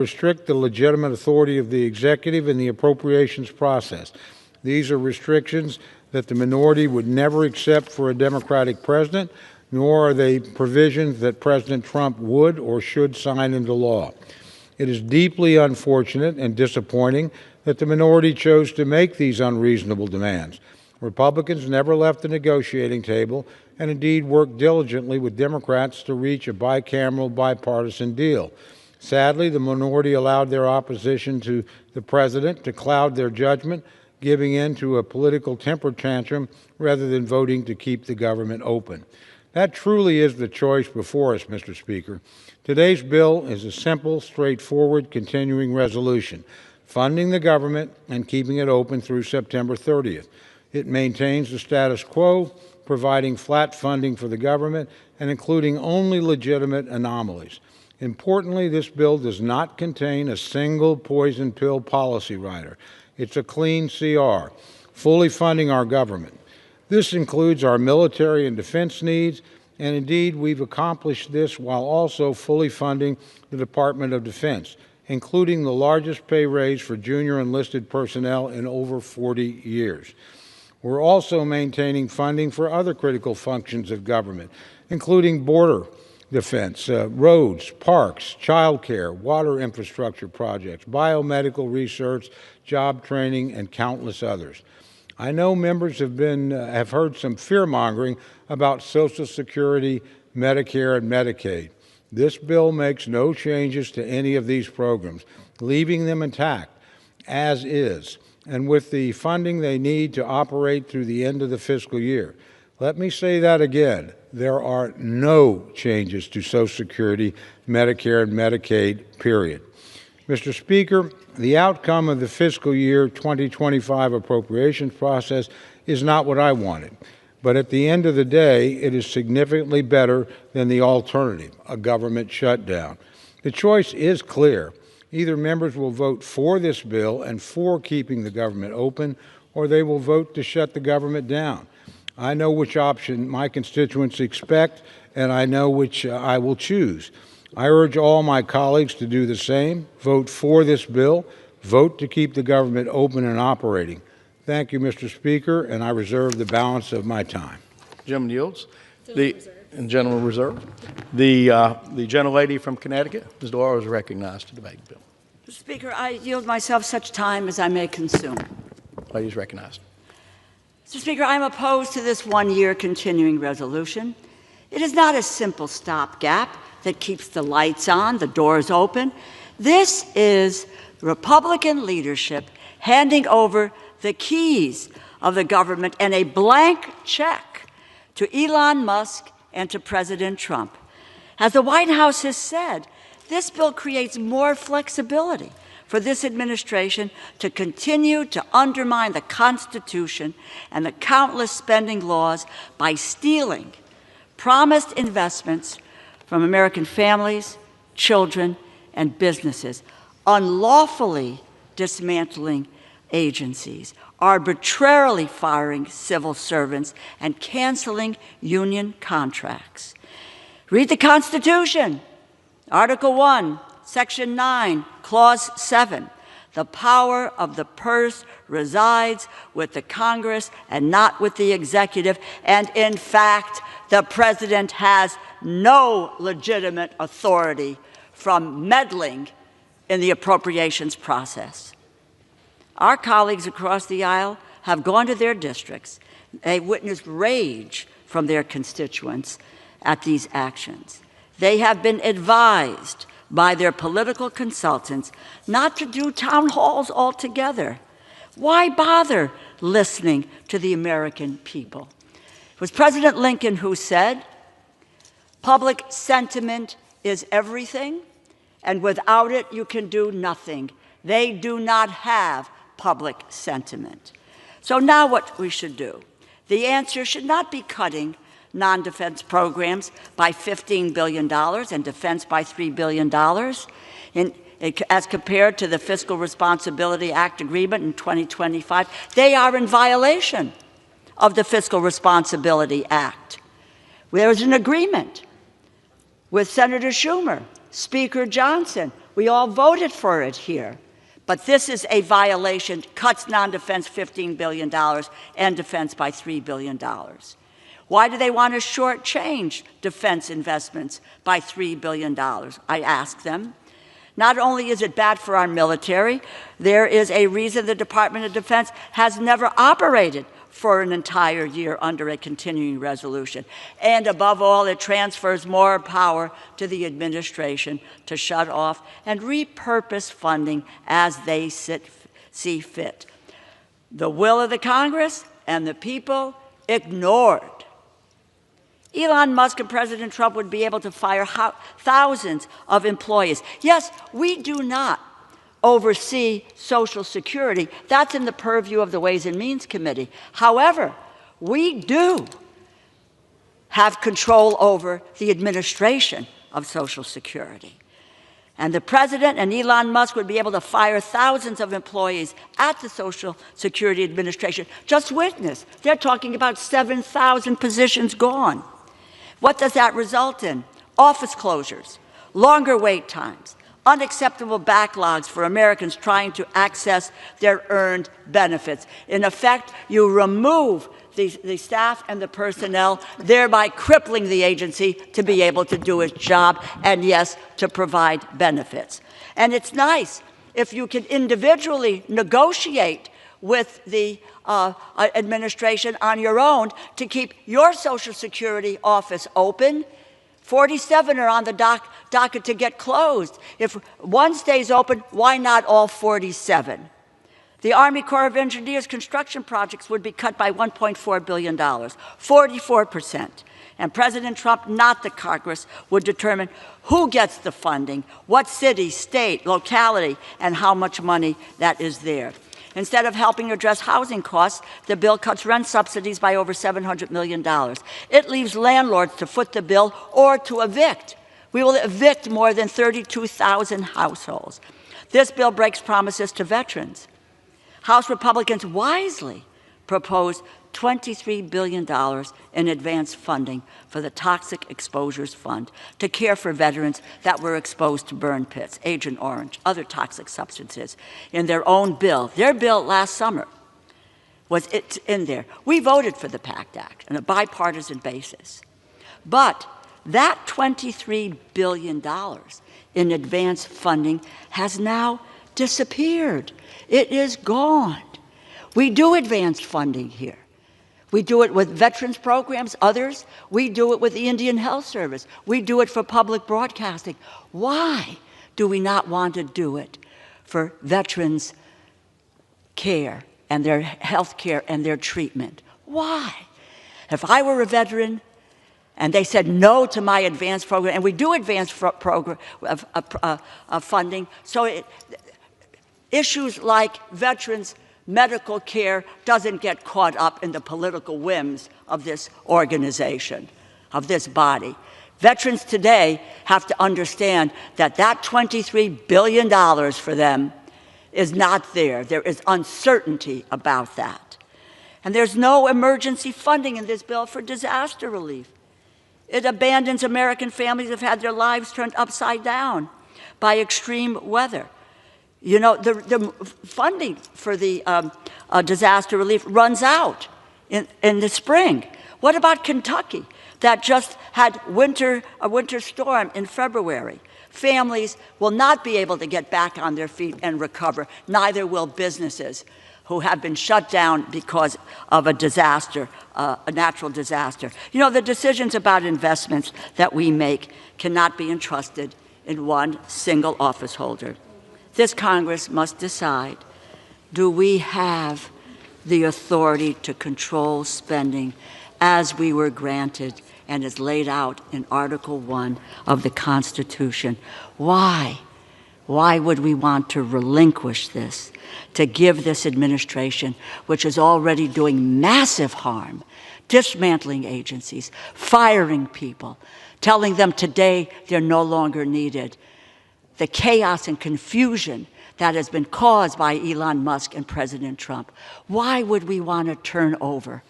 restrict the legitimate authority of the executive in the appropriations process. These are restrictions that the minority would never accept for a Democratic president, nor are they provisions that President Trump would or should sign into law. It is deeply unfortunate and disappointing that the minority chose to make these unreasonable demands. Republicans never left the negotiating table and indeed worked diligently with Democrats to reach a bicameral, bipartisan deal. Sadly, the minority allowed their opposition to the president to cloud their judgment, giving in to a political temper tantrum rather than voting to keep the government open. That truly is the choice before us, Mr. Speaker. Today's bill is a simple, straightforward, continuing resolution, funding the government and keeping it open through September 30th. It maintains the status quo, providing flat funding for the government and including only legitimate anomalies. Importantly, this bill does not contain a single poison pill policy rider. It's a clean CR, fully funding our government. This includes our military and defense needs, and indeed we've accomplished this while also fully funding the Department of Defense, including the largest pay raise for junior enlisted personnel in over 40 years. We're also maintaining funding for other critical functions of government, including border defense, roads, parks, child care, water infrastructure projects, biomedical research, job training, and countless others. I know members have heard some fear-mongering about Social Security, Medicare, and Medicaid. This bill makes no changes to any of these programs, leaving them intact as is, and with the funding they need to operate through the end of the fiscal year. Let me say that again. There are no changes to Social Security, Medicare, and Medicaid, period. Mr. Speaker, the outcome of the fiscal year 2025 appropriations process is not what I wanted, but at the end of the day, it is significantly better than the alternative, a government shutdown. The choice is clear. Either members will vote for this bill and for keeping the government open, or they will vote to shut the government down. I know which option my constituents expect, and I know which I will choose. I urge all my colleagues to do the same. Vote for this bill. Vote to keep the government open and operating. Thank you, Mr. Speaker, and I reserve the balance of my time. Gentleman yields. Gentleman reserved. The gentlelady from Connecticut, Ms. Doyle, is recognized to debate the bill. Mr. Speaker, I yield myself such time as I may consume. Lady is recognized. Mr. Speaker, I am opposed to this one-year continuing resolution. It is not a simple stopgap that keeps the lights on, the doors open. This is Republican leadership handing over the keys of the government and a blank check to Elon Musk and to President Trump. As the White House has said, this bill creates more flexibility for this administration to continue to undermine the Constitution and the countless spending laws by stealing promised investments from American families, children, and businesses, unlawfully dismantling agencies, arbitrarily firing civil servants, and canceling union contracts. Read the Constitution, Article 1, Section 9, Clause 7. The power of the purse resides with the Congress and not with the executive, and in fact, the President has no legitimate authority from meddling in the appropriations process. Our colleagues across the aisle have gone to their districts. They witnessed rage from their constituents at these actions. They have been advised by their political consultants not to do town halls altogether. Why bother listening to the American people? It was President Lincoln who said, "Public sentiment is everything, and without it you can do nothing." They do not have public sentiment. So now what we should do? The answer should not be cutting non-defense programs by $15 billion and defense by $3 billion as compared to the Fiscal Responsibility Act agreement in 2025. They are in violation of the Fiscal Responsibility Act. There is an agreement with Senator Schumer, Speaker Johnson, We all voted for it here. But this is a violation, cuts non-defense $15 billion and defense by $3 billion. Why do they want to shortchange defense investments by $3 billion? I ask them. Not only is it bad for our military, there is a reason the Department of Defense has never operated for an entire year under a continuing resolution. And above all, it transfers more power to the administration to shut off and repurpose funding as they see fit. The will of the Congress and the people ignored. Elon Musk and President Trump would be able to fire thousands of employees. Yes, we do not oversee Social Security. That's in the purview of the Ways and Means Committee. However, we do have control over the administration of Social Security. And the President and Elon Musk would be able to fire thousands of employees at the Social Security Administration. Just witness, they're talking about 7,000 positions gone. What does that result in? Office closures, longer wait times, unacceptable backlogs for Americans trying to access their earned benefits. In effect, you remove the staff and the personnel, thereby crippling the agency to be able to do its job and, yes, to provide benefits. And it's nice if you can individually negotiate with the administration on your own to keep your Social Security office open. 47 are on the docket to get closed. If one stays open, why not all 47? The Army Corps of Engineers construction projects would be cut by $1.4 billion, 44%. And President Trump, not the Congress, would determine who gets the funding, what city, state, locality, and how much money that is there. Instead of helping address housing costs, the bill cuts rent subsidies by over $700 million. It leaves landlords to foot the bill or to evict. We will evict more than 32,000 households. This bill breaks promises to veterans. House Republicans wisely proposed $23 billion in advance funding for the Toxic Exposures Fund to care for veterans that were exposed to burn pits, Agent Orange, other toxic substances in their own bill. Their bill last summer was in there. We voted for the PACT Act on a bipartisan basis. But that $23 billion in advance funding has now disappeared. It is gone. We do advanced funding here. We do it with veterans programs, others. We do it with the Indian Health Service. We do it for public broadcasting. Why do we not want to do it for veterans' care and their health care and their treatment? Why? If I were a veteran and they said no to my advanced program, and we do advanced program funding, so issues like veterans' medical care doesn't get caught up in the political whims of this organization, of this body. Veterans today have to understand that that $23 billion for them is not there. There is uncertainty about that. And there's no emergency funding in this bill for disaster relief. It abandons American families who have had their lives turned upside down by extreme weather. You know, the funding for the disaster relief runs out in the spring. What about Kentucky that just had a winter storm in February? Families will not be able to get back on their feet and recover. Neither will businesses who have been shut down because of a disaster, a natural disaster. You know, the decisions about investments that we make cannot be entrusted in one single office holder. This Congress must decide, do we have the authority to control spending as we were granted and is laid out in Article 1 of the Constitution? Why? Why would we want to relinquish this, to give this administration, which is already doing massive harm, dismantling agencies, firing people, telling them today they're no longer needed? The chaos and confusion that has been caused by Elon Musk and President Trump. Why would we want to turn over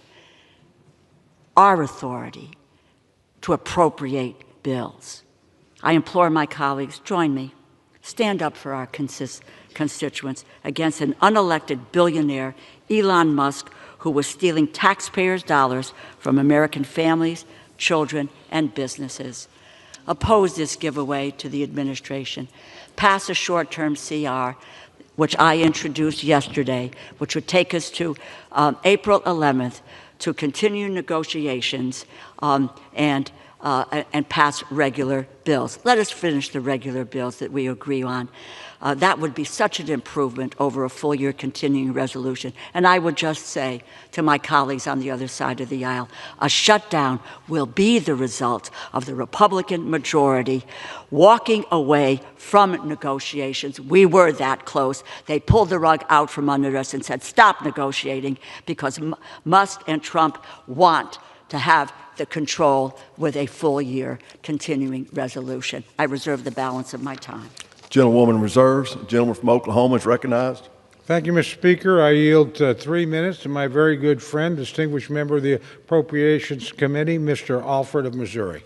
our authority to appropriate bills? I implore my colleagues, join me. stand up for our constituents against an unelected billionaire, Elon Musk, who was stealing taxpayers' dollars from American families, children, and businesses. Oppose this giveaway to the administration. Pass a short-term CR, which I introduced yesterday, which would take us to April 11th to continue negotiations and pass regular bills. Let us finish the regular bills that we agree on. That would be such an improvement over a full-year continuing resolution. And I would just say to my colleagues on the other side of the aisle, a shutdown will be the result of the Republican majority walking away from negotiations. We were that close. They pulled the rug out from under us and said, stop negotiating, because Musk and Trump want to have the control with a full-year continuing resolution. I reserve the balance of my time. Gentlewoman reserves. The gentleman from Oklahoma is recognized. Thank you, Mr. Speaker. I yield 3 minutes to my very good friend, distinguished member of the Appropriations Committee, Mr. Alford of Missouri.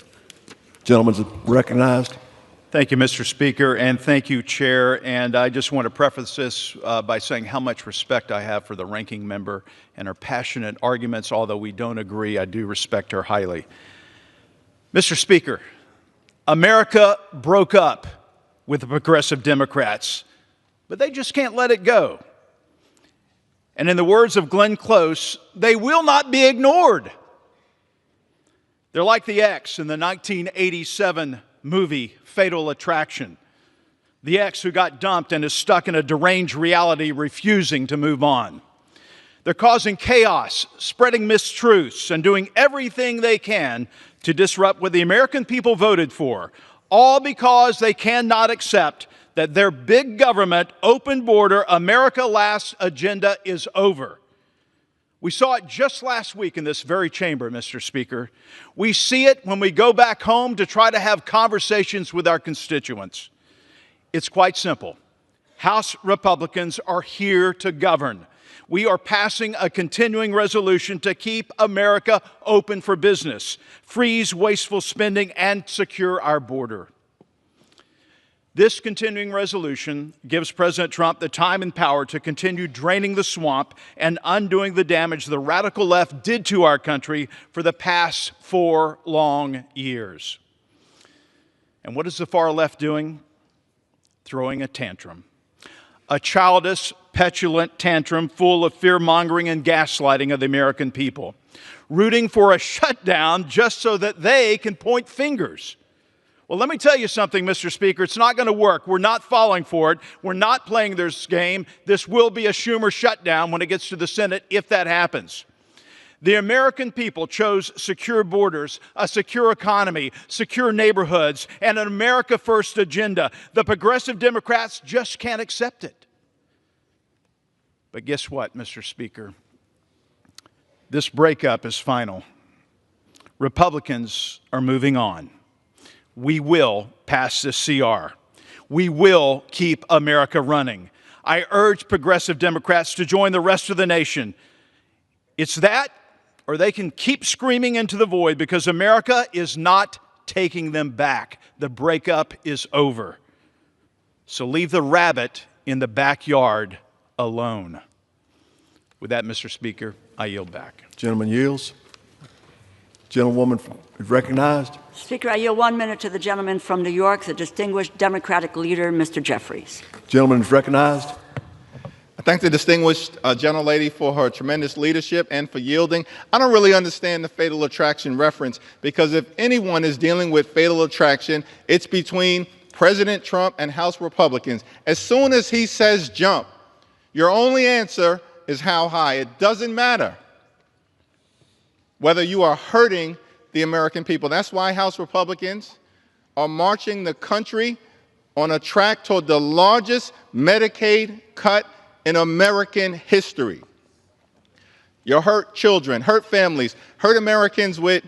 Gentleman is recognized. Thank you, Mr. Speaker, and thank you, Chair. And I just want to preface this by saying how much respect I have for the ranking member and her passionate arguments. Although we don't agree, I do respect her highly. Mr. Speaker, America broke up with the progressive Democrats, but they just can't let it go. And in the words of Glenn Close, they will not be ignored. They're like the ex in the 1987 movie Fatal Attraction. The ex who got dumped and is stuck in a deranged reality, refusing to move on. They're causing chaos, spreading mistruths, and doing everything they can to disrupt what the American people voted for, all because they cannot accept that their big government, open border, America Last agenda is over. We saw it just last week in this very chamber, Mr. Speaker. We see it when we go back home to try to have conversations with our constituents. It's quite simple. House Republicans are here to govern. We are passing a continuing resolution to keep America open for business, freeze wasteful spending, and secure our border. This continuing resolution gives President Trump the time and power to continue draining the swamp and undoing the damage the radical left did to our country for the past 4 long years. And what is the far left doing? Throwing a tantrum. A childish, petulant tantrum full of fear-mongering and gaslighting of the American people, rooting for a shutdown just so that they can point fingers. Well, let me tell you something, Mr. Speaker. It's not going to work. We're not falling for it. We're not playing this game. This will be a Schumer shutdown when it gets to the Senate, if that happens. The American people chose secure borders, a secure economy, secure neighborhoods, and an America First agenda. The progressive Democrats just can't accept it. But guess what, Mr. Speaker? This breakup is final. Republicans are moving on. We will pass this CR. We will keep America running. I urge progressive Democrats to join the rest of the nation. It's that, or they can keep screaming into the void, because America is not taking them back. The breakup is over. So leave the rabbit in the backyard alone. With that, Mr. Speaker, I yield back. Gentleman yields. Gentlewoman is recognized. Speaker, I yield 1 minute to the gentleman from New York, the distinguished Democratic leader, Mr. Jeffries. Gentleman is recognized. I thank the distinguished gentlelady for her tremendous leadership and for yielding. I don't really understand the fatal attraction reference, because if anyone is dealing with fatal attraction, it's between President Trump and House Republicans. As soon as he says jump, your only answer is how high. It doesn't matter whether you are hurting the American people. That's why House Republicans are marching the country on a track toward the largest Medicaid cut in American history. You hurt children, hurt families, hurt Americans with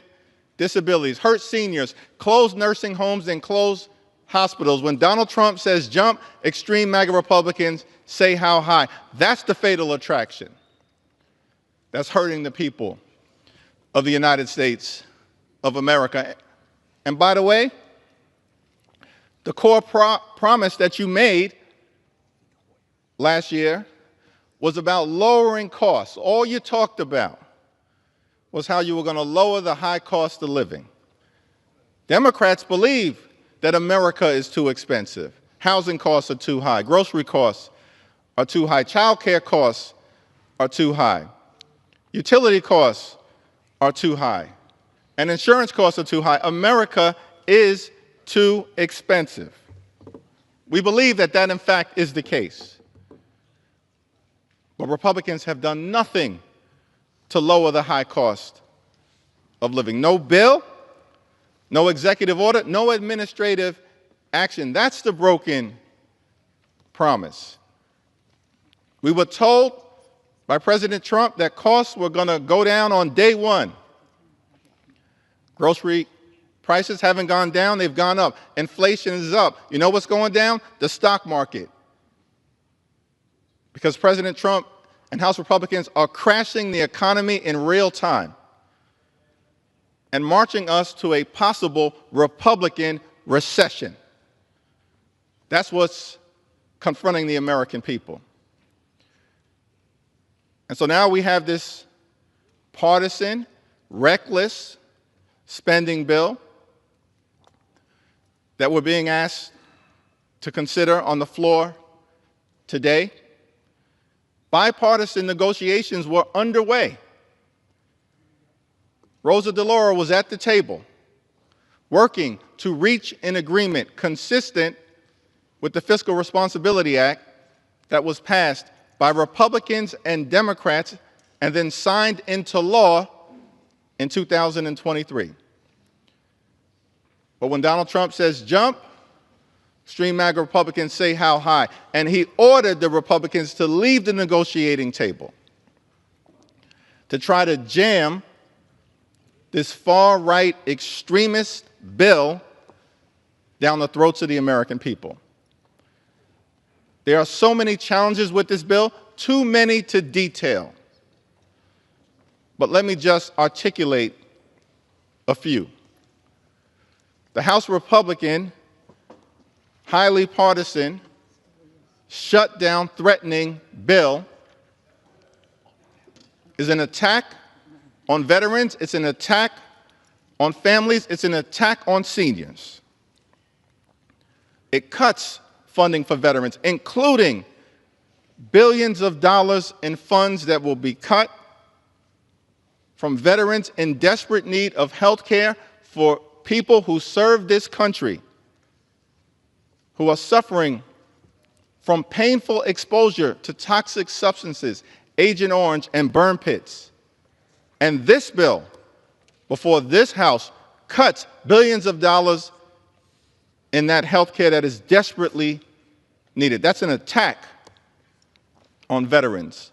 disabilities, hurt seniors, close nursing homes and close hospitals. When Donald Trump says jump, extreme MAGA Republicans say how high. That's the fatal attraction. That's hurting the people of the United States of America. And by the way, The core promise that you made last year was about lowering costs. All you talked about was how you were going to lower the high cost of living. Democrats believe that America is too expensive. Housing costs are too high. Grocery costs are too high. Child care costs are too high. Utility costs are too high. And insurance costs are too high. America is too expensive. We believe that that, in fact, is the case. But Republicans have done nothing to lower the high cost of living. No bill, no executive order, no administrative action. That's the broken promise. We were told by President Trump that costs were going to go down on day one. Grocery prices haven't gone down, they've gone up. Inflation is up. You know what's going down? The stock market. Because President Trump and House Republicans are crashing the economy in real time and marching us to a possible Republican recession. That's what's confronting the American people. And so now we have this partisan, reckless spending bill that we're being asked to consider on the floor today. Bipartisan negotiations were underway. Rosa DeLauro was at the table, working to reach an agreement consistent with the Fiscal Responsibility Act that was passed by Republicans and Democrats and then signed into law in 2023. But when Donald Trump says jump, extreme MAGA Republicans say how high. And he ordered the Republicans to leave the negotiating table to try to jam this far-right extremist bill down the throats of the American people. There are so many challenges with this bill, too many to detail. But let me just articulate a few. The House Republican, highly partisan, shutdown threatening bill is an attack on veterans, it's an attack on families, it's an attack on seniors. It cuts funding for veterans, including billions of dollars in funds that will be cut from veterans in desperate need of health care for people who serve this country, who are suffering from painful exposure to toxic substances, Agent Orange, and burn pits. And this bill, before this House, cuts billions of dollars in that health care that is desperately needed. That's an attack on veterans.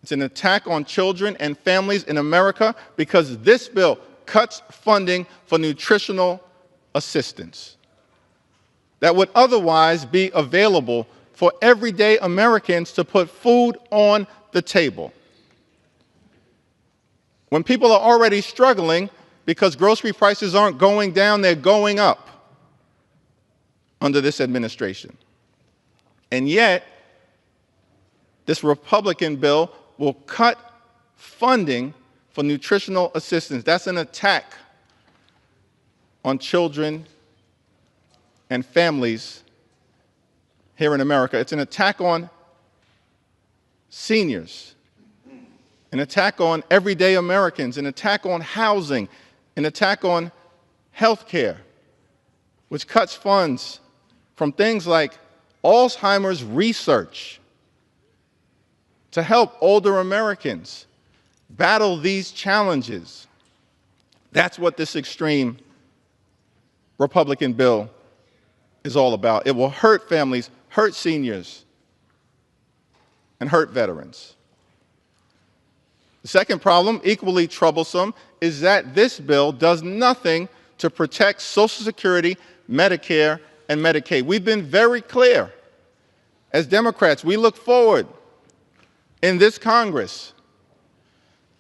It's an attack on children and families in America because this bill cuts funding for nutritional assistance that would otherwise be available for everyday Americans to put food on the table. When people are already struggling because grocery prices aren't going down, they're going up under this administration. And yet, this Republican bill will cut funding for nutritional assistance. That's an attack on children and families here in America. It's an attack on seniors, an attack on everyday Americans, an attack on housing, an attack on health care, which cuts funds from things like Alzheimer's research to help older Americans battle these challenges. That's what this extreme Republican bill is all about. It will hurt families, hurt seniors, and hurt veterans. The second problem, equally troublesome, is that this bill does nothing to protect Social Security, Medicare, and Medicaid. We've been very clear. As Democrats, we look forward in this Congress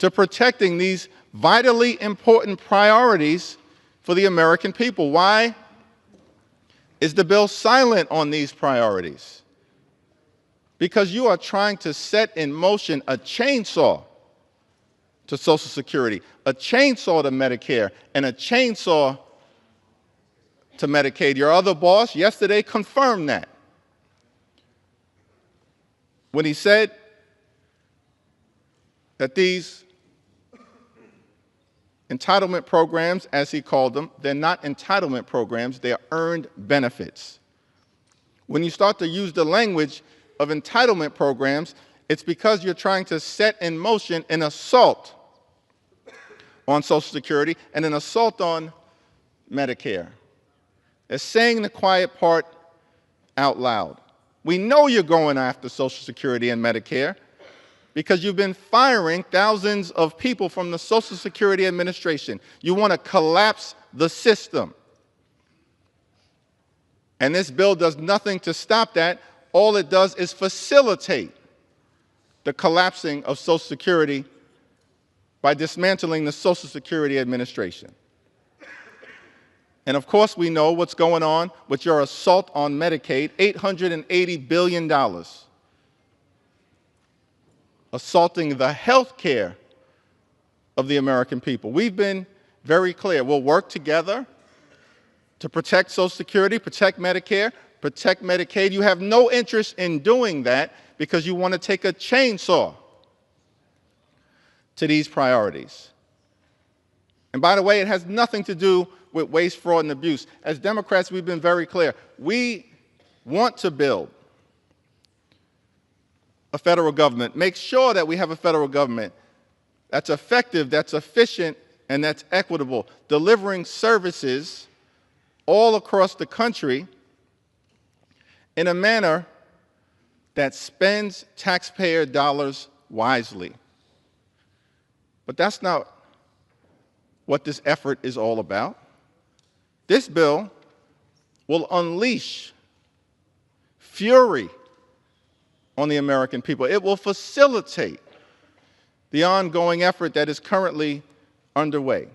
to protecting these vitally important priorities for the American people. Why Is the bill silent on these priorities? Because you are trying to set in motion a chainsaw to Social Security, a chainsaw to Medicare, and a chainsaw to Medicaid. Your other boss yesterday confirmed that when he said that these entitlement programs, as he called them, they're not entitlement programs, they are earned benefits. When you start to use the language of entitlement programs, it's because you're trying to set in motion an assault on Social Security and an assault on Medicare. It's saying the quiet part out loud. We know you're going after Social Security and Medicare because you've been firing thousands of people from the Social Security Administration. You want to collapse the system. And this bill does nothing to stop that. All it does is facilitate the collapsing of Social Security by dismantling the Social Security Administration. And of course, we know what's going on with your assault on Medicaid, $880 billion. Assaulting the health care of the American people. We've been very clear. We'll work together to protect Social Security, protect Medicare, protect Medicaid. You have no interest in doing that because you want to take a chainsaw to these priorities. And by the way, it has nothing to do with waste, fraud, and abuse. As Democrats, we've been very clear. We want to build a federal government, make sure that we have a federal government that's effective, that's efficient, and that's equitable, delivering services all across the country in a manner that spends taxpayer dollars wisely. But that's not what this effort is all about. This bill will unleash fury on the American people. It will facilitate the ongoing effort that is currently underway.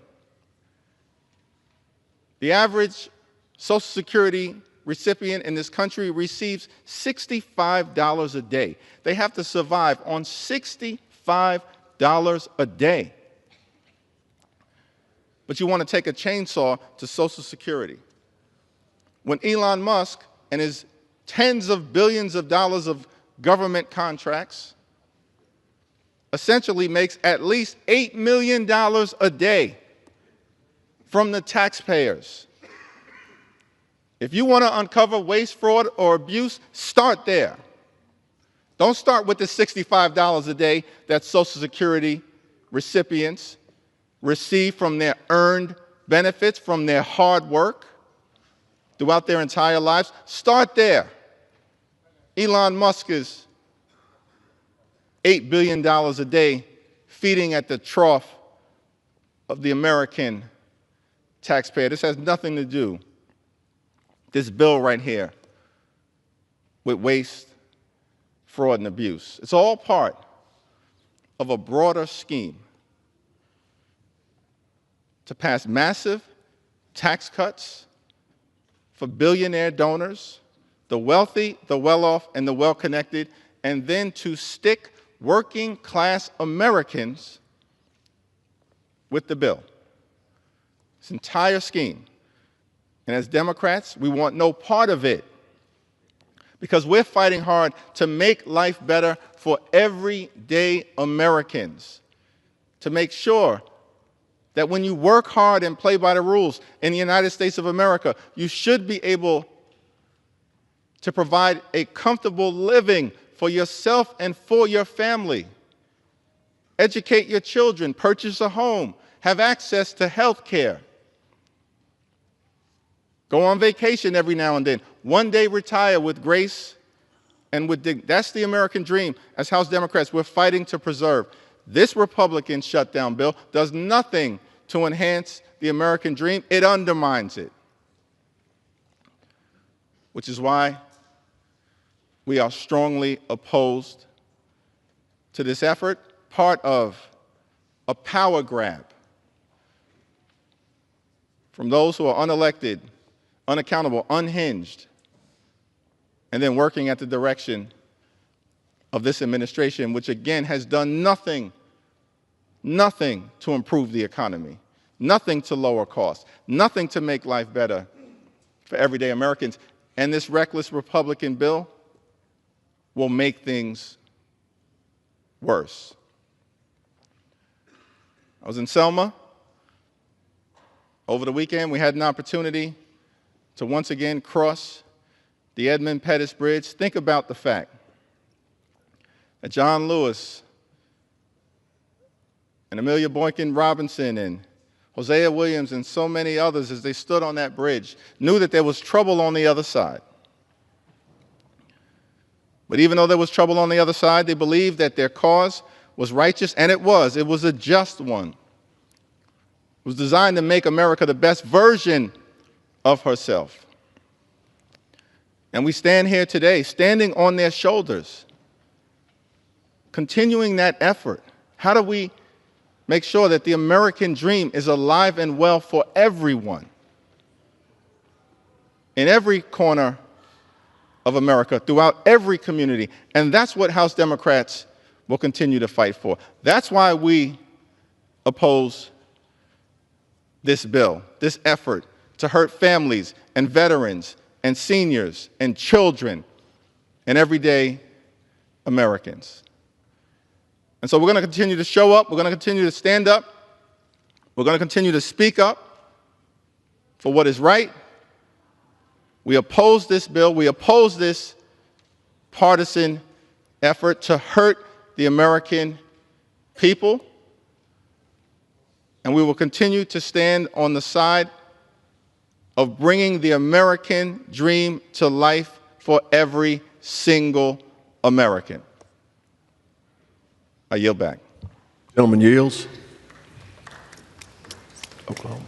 The average Social Security recipient in this country receives $65 a day. They have to survive on $65 a day. But you want to take a chainsaw to Social Security. When Elon Musk and his tens of billions of dollars of government contracts essentially makes at least $8 million a day from the taxpayers. If you want to uncover waste, fraud, or abuse, start there. Don't start with the $65 a day that Social Security recipients receive from their earned benefits, from their hard work throughout their entire lives. Start there. Elon Musk is $8 billion a day feeding at the trough of the American taxpayer. This has nothing to do, this bill right here, with waste, fraud, and abuse. It's all part of a broader scheme to pass massive tax cuts for billionaire donors, the wealthy, the well-off, and the well-connected, and then to stick working-class Americans with the bill. This entire scheme. And as Democrats, we want no part of it because we're fighting hard to make life better for everyday Americans, to make sure that when you work hard and play by the rules in the United States of America, you should be able to provide a comfortable living for yourself and for your family. Educate your children, purchase a home, have access to health care. Go on vacation every now and then. One day retire with grace and with dignity. That's the American dream. As House Democrats, we're fighting to preserve. This Republican shutdown bill does nothing to enhance the American dream. It undermines it. Which is why we are strongly opposed to this effort, part of a power grab from those who are unelected unaccountable, unhinged, and then working at the direction of this administration, which again has done nothing to improve the economy, nothing to lower costs, nothing to make life better for everyday Americans. And this reckless Republican bill will make things worse. I was in Selma over the weekend. We had an opportunity to once again cross the Edmund Pettus Bridge. Think about the fact that John Lewis and Amelia Boykin Robinson and Hosea Williams and so many others, as they stood on that bridge, knew that there was trouble on the other side. But even though there was trouble on the other side, they believed that their cause was righteous, and it was. It was a just one. It was designed to make America the best version of herself. And we stand here today, standing on their shoulders, continuing that effort. How do we make sure that the American dream is alive and well for everyone in every corner of America, throughout every community? And that's what House Democrats will continue to fight for. That's why we oppose this bill, this effort to hurt families and veterans and seniors and children and everyday Americans. And so we're going to continue to show up. We're going to continue to stand up. We're going to continue to speak up for what is right. We oppose this bill. We oppose this partisan effort to hurt the American people. And we will continue to stand on the side of bringing the American dream to life for every single American. I yield back. Gentleman yields. Oklahoma.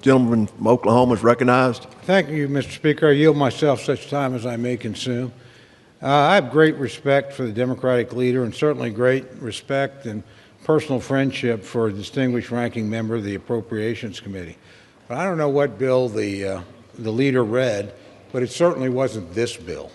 Gentleman from Oklahoma is recognized. Thank you, Mr. Speaker. I yield myself such time as I may consume. I have great respect for the Democratic leader and certainly great respect and personal friendship for a distinguished ranking member of the Appropriations Committee. But I don't know what bill the leader read, but it certainly wasn't this bill.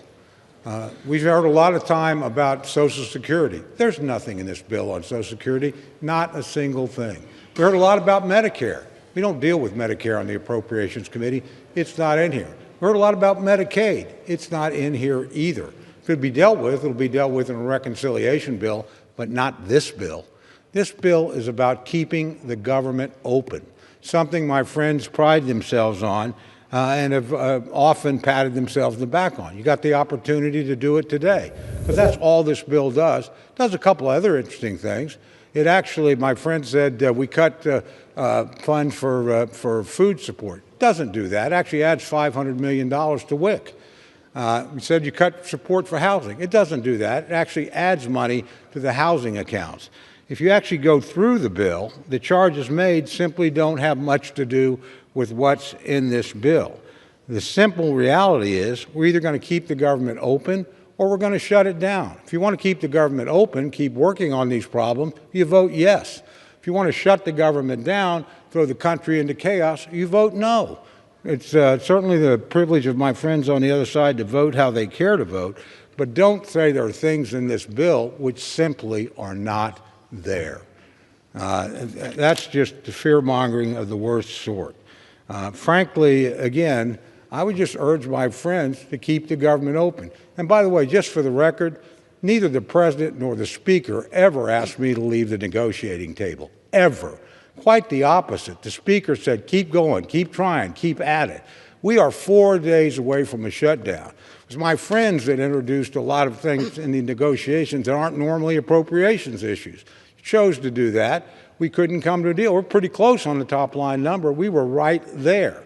We've heard a lot of time about Social Security. There's nothing in this bill on Social Security, not a single thing. We heard a lot about Medicare. We don't deal with Medicare on the Appropriations Committee. It's not in here. We heard a lot about Medicaid. It's not in here either. If it be dealt with, it'll be dealt with in a reconciliation bill, but not this bill. This bill is about keeping the government open, something my friends pride themselves on and have often patted themselves on the back on. You got the opportunity to do it today, because that's all this bill does. It does a couple other interesting things. It actually, my friend said, we cut funds for food support. It doesn't do that. It actually adds $500 million to WIC. We said you cut support for housing. It doesn't do that. It actually adds money to the housing accounts. If you actually go through the bill, the charges made simply don't have much to do with what's in this bill. The simple reality is we're either going to keep the government open or we're going to shut it down. If you want to keep the government open, keep working on these problems, you vote yes. If you want to shut the government down, throw the country into chaos, you vote no. It's certainly the privilege of my friends on the other side to vote how they care to vote, but don't say there are things in this bill which simply are not there. That's just the fear-mongering of the worst sort. Frankly, again, I would just urge my friends to keep the government open. And by the way, just for the record, neither the President nor the Speaker ever asked me to leave the negotiating table, ever. Quite the opposite. The Speaker said, keep going, keep trying, keep at it. We are 4 days away from a shutdown. It was my friends that introduced a lot of things in the negotiations that aren't normally appropriations issues. Chose to do that. We couldn't come to a deal. We're pretty close on the top line number. We were right there.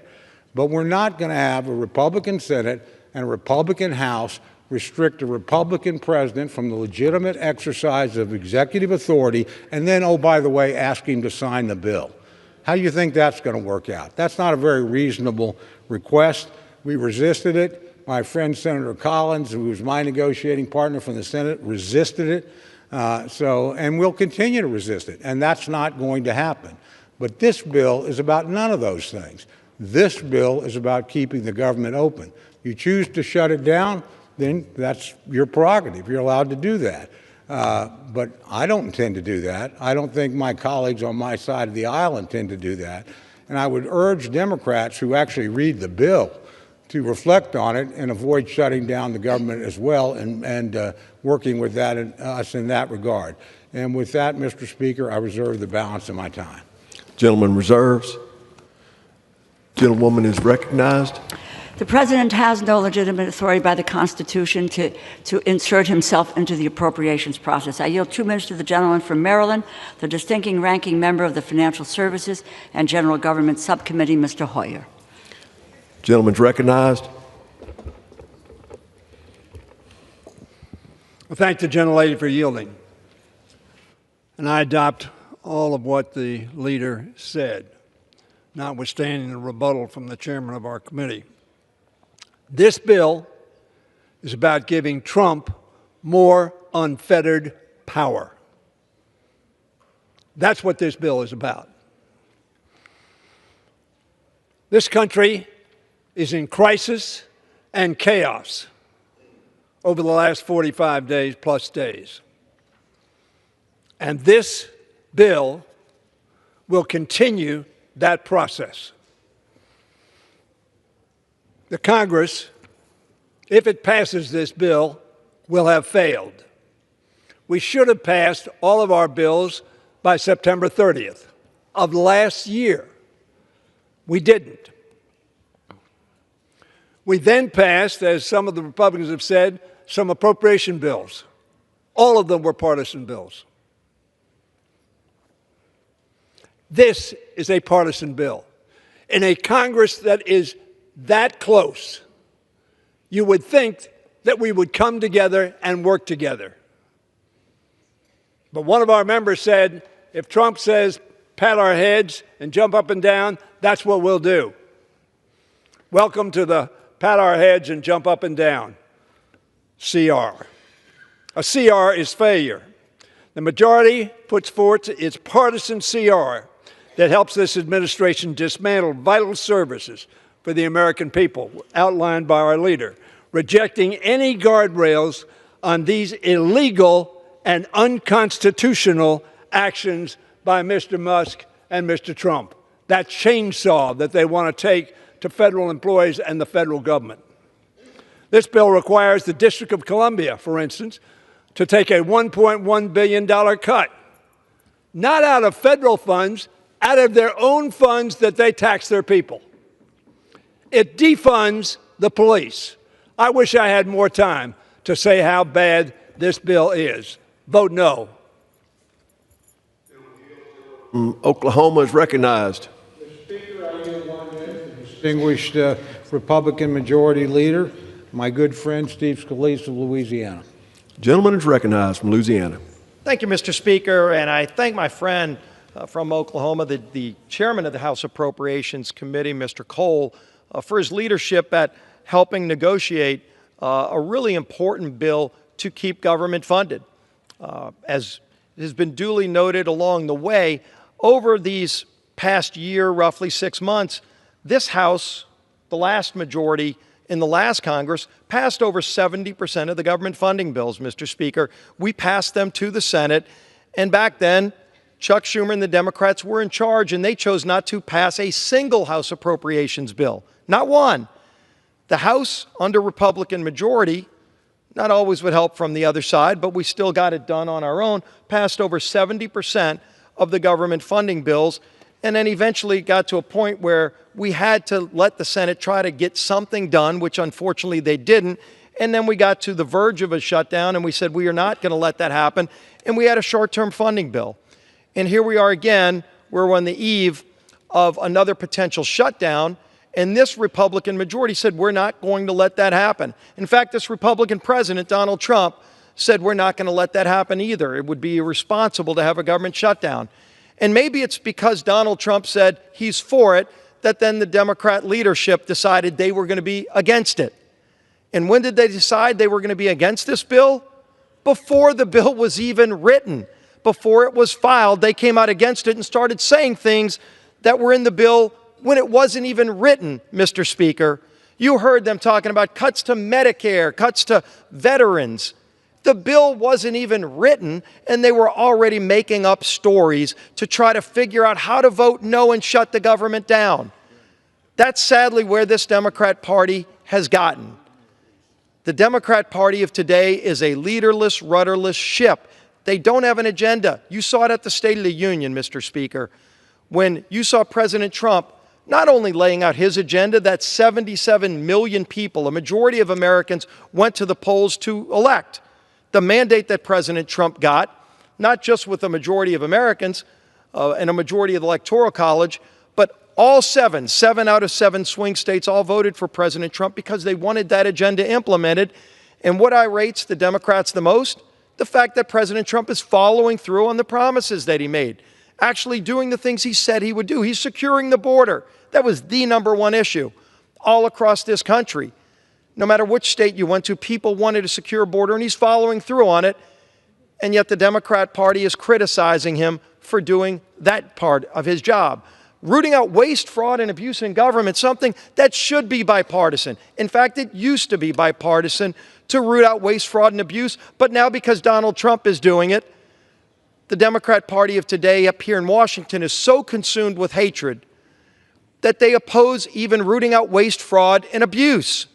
But we're not going to have a Republican Senate and a Republican House restrict a Republican president from the legitimate exercise of executive authority and then, oh, by the way, ask him to sign the bill. How do you think that's going to work out? That's not a very reasonable request. We resisted it. My friend Senator Collins, who was my negotiating partner from the Senate, resisted it. And we'll continue to resist it, and that's not going to happen. But this bill is about none of those things. This bill is about keeping the government open. You choose to shut it down, then that's your prerogative. You're allowed to do that. But I don't intend to do that. I don't think my colleagues on my side of the aisle intend to do that. And I would urge Democrats who actually read the bill to reflect on it and avoid shutting down the government as well and working with us in that regard. And with that, Mr. Speaker, I reserve the balance of my time. Gentleman reserves. Gentlewoman is recognized. The President has no legitimate authority by the Constitution to insert himself into the appropriations process. I yield 2 minutes to the gentleman from Maryland, the distinguished ranking member of the Financial Services and General Government Subcommittee, Mr. Hoyer. Gentleman's recognized. I thank the gentlelady for yielding. And I adopt all of what the leader said, notwithstanding the rebuttal from the chairman of our committee. This bill is about giving Trump more unfettered power. That's what this bill is about. This country is in crisis and chaos over the last 45 days plus days. And this bill will continue that process. The Congress, if it passes this bill, will have failed. We should have passed all of our bills by September 30th of last year. We didn't. We then passed, as some of the Republicans have said, some appropriation bills. All of them were partisan bills. This is a partisan bill. In a Congress that is that close, you would think that we would come together and work together. But one of our members said, if Trump says, pat our heads and jump up and down, that's what we'll do. Welcome to the pat our heads and jump up and down CR. A CR is failure. The majority puts forth its partisan CR that helps this administration dismantle vital services for the American people, outlined by our leader, rejecting any guardrails on these illegal and unconstitutional actions by Mr. Musk and Mr. Trump. That chainsaw that they want to take to federal employees and the federal government. This bill requires the District of Columbia, for instance, to take a $1.1 billion cut, not out of federal funds, out of their own funds that they tax their people. It defunds the police. I wish I had more time to say how bad this bill is. Vote no. Oklahoma is recognized. Mr. Speaker, I yield 1 minute to the distinguished Republican Majority Leader, my good friend Steve Scalise of Louisiana. Gentleman is recognized from Louisiana. Thank you, Mr. Speaker, and I thank my friend from Oklahoma, the chairman of the House Appropriations Committee, Mr. Cole, for his leadership at helping negotiate a really important bill to keep government funded. As has been duly noted along the way, over these past year, roughly 6 months, this House, the last majority in the last Congress, passed over 70% of the government funding bills, Mr. Speaker. We passed them to the Senate, and back then, Chuck Schumer and the Democrats were in charge, and they chose not to pass a single House appropriations bill, not one. The House, under Republican majority, not always with help from the other side, but we still got it done on our own, passed over 70% of the government funding bills, and then eventually got to a point where we had to let the Senate try to get something done, which unfortunately they didn't, and then we got to the verge of a shutdown, and we said we are not going to let that happen, and we had a short-term funding bill. And here we are again, we're on the eve of another potential shutdown, and this Republican majority said we're not going to let that happen. In fact, this Republican president, Donald Trump, said we're not going to let that happen either. It would be irresponsible to have a government shutdown. And maybe it's because Donald Trump said he's for it that then the Democrat leadership decided they were going to be against it. And when did they decide they were going to be against this bill? Before the bill was even written. Before it was filed, they came out against it and started saying things that were in the bill when it wasn't even written, Mr. Speaker. You heard them talking about cuts to Medicare, cuts to veterans. The bill wasn't even written, and they were already making up stories to try to figure out how to vote no and shut the government down. That's sadly where this Democrat Party has gotten. The Democrat Party of today is a leaderless, rudderless ship. They don't have an agenda. You saw it at the State of the Union, Mr. Speaker, when you saw President Trump not only laying out his agenda that 77 million people, a majority of Americans, went to the polls to elect. The mandate that President Trump got, not just with a majority of Americans and a majority of the Electoral College, but all seven out of 7 swing states all voted for President Trump because they wanted that agenda implemented. And what irritates the Democrats the most? The fact that President Trump is following through on the promises that he made, actually doing the things he said he would do. He's securing the border. That was the #1 issue all across this country. No matter which state you went to, people wanted a secure border, and he's following through on it. And yet the Democrat Party is criticizing him for doing that part of his job. Rooting out waste, fraud, and abuse in government, something that should be bipartisan. In fact, it used to be bipartisan to root out waste, fraud, and abuse, but now because Donald Trump is doing it, the Democrat Party of today up here in Washington is so consumed with hatred that they oppose even rooting out waste, fraud, and abuse.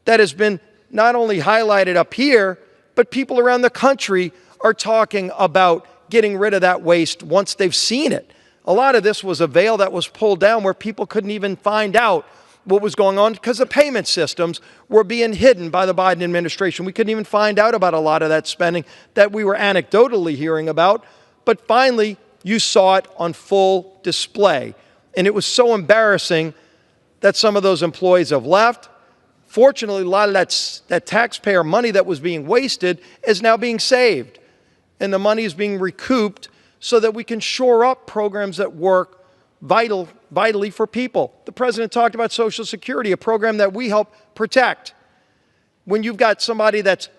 That has been not only highlighted up here, but people around the country are talking about getting rid of that waste once they've seen it. A lot of this was a veil that was pulled down where people couldn't even find out what was going on because the payment systems were being hidden by the Biden administration. We couldn't even find out about a lot of that spending that we were anecdotally hearing about. But finally, you saw it on full display. And it was so embarrassing that some of those employees have left. Fortunately, a lot of that taxpayer money that was being wasted is now being saved. And the money is being recouped so that we can shore up programs that work vitally for people. The president talked about Social Security, a program that we help protect. When you've got somebody that's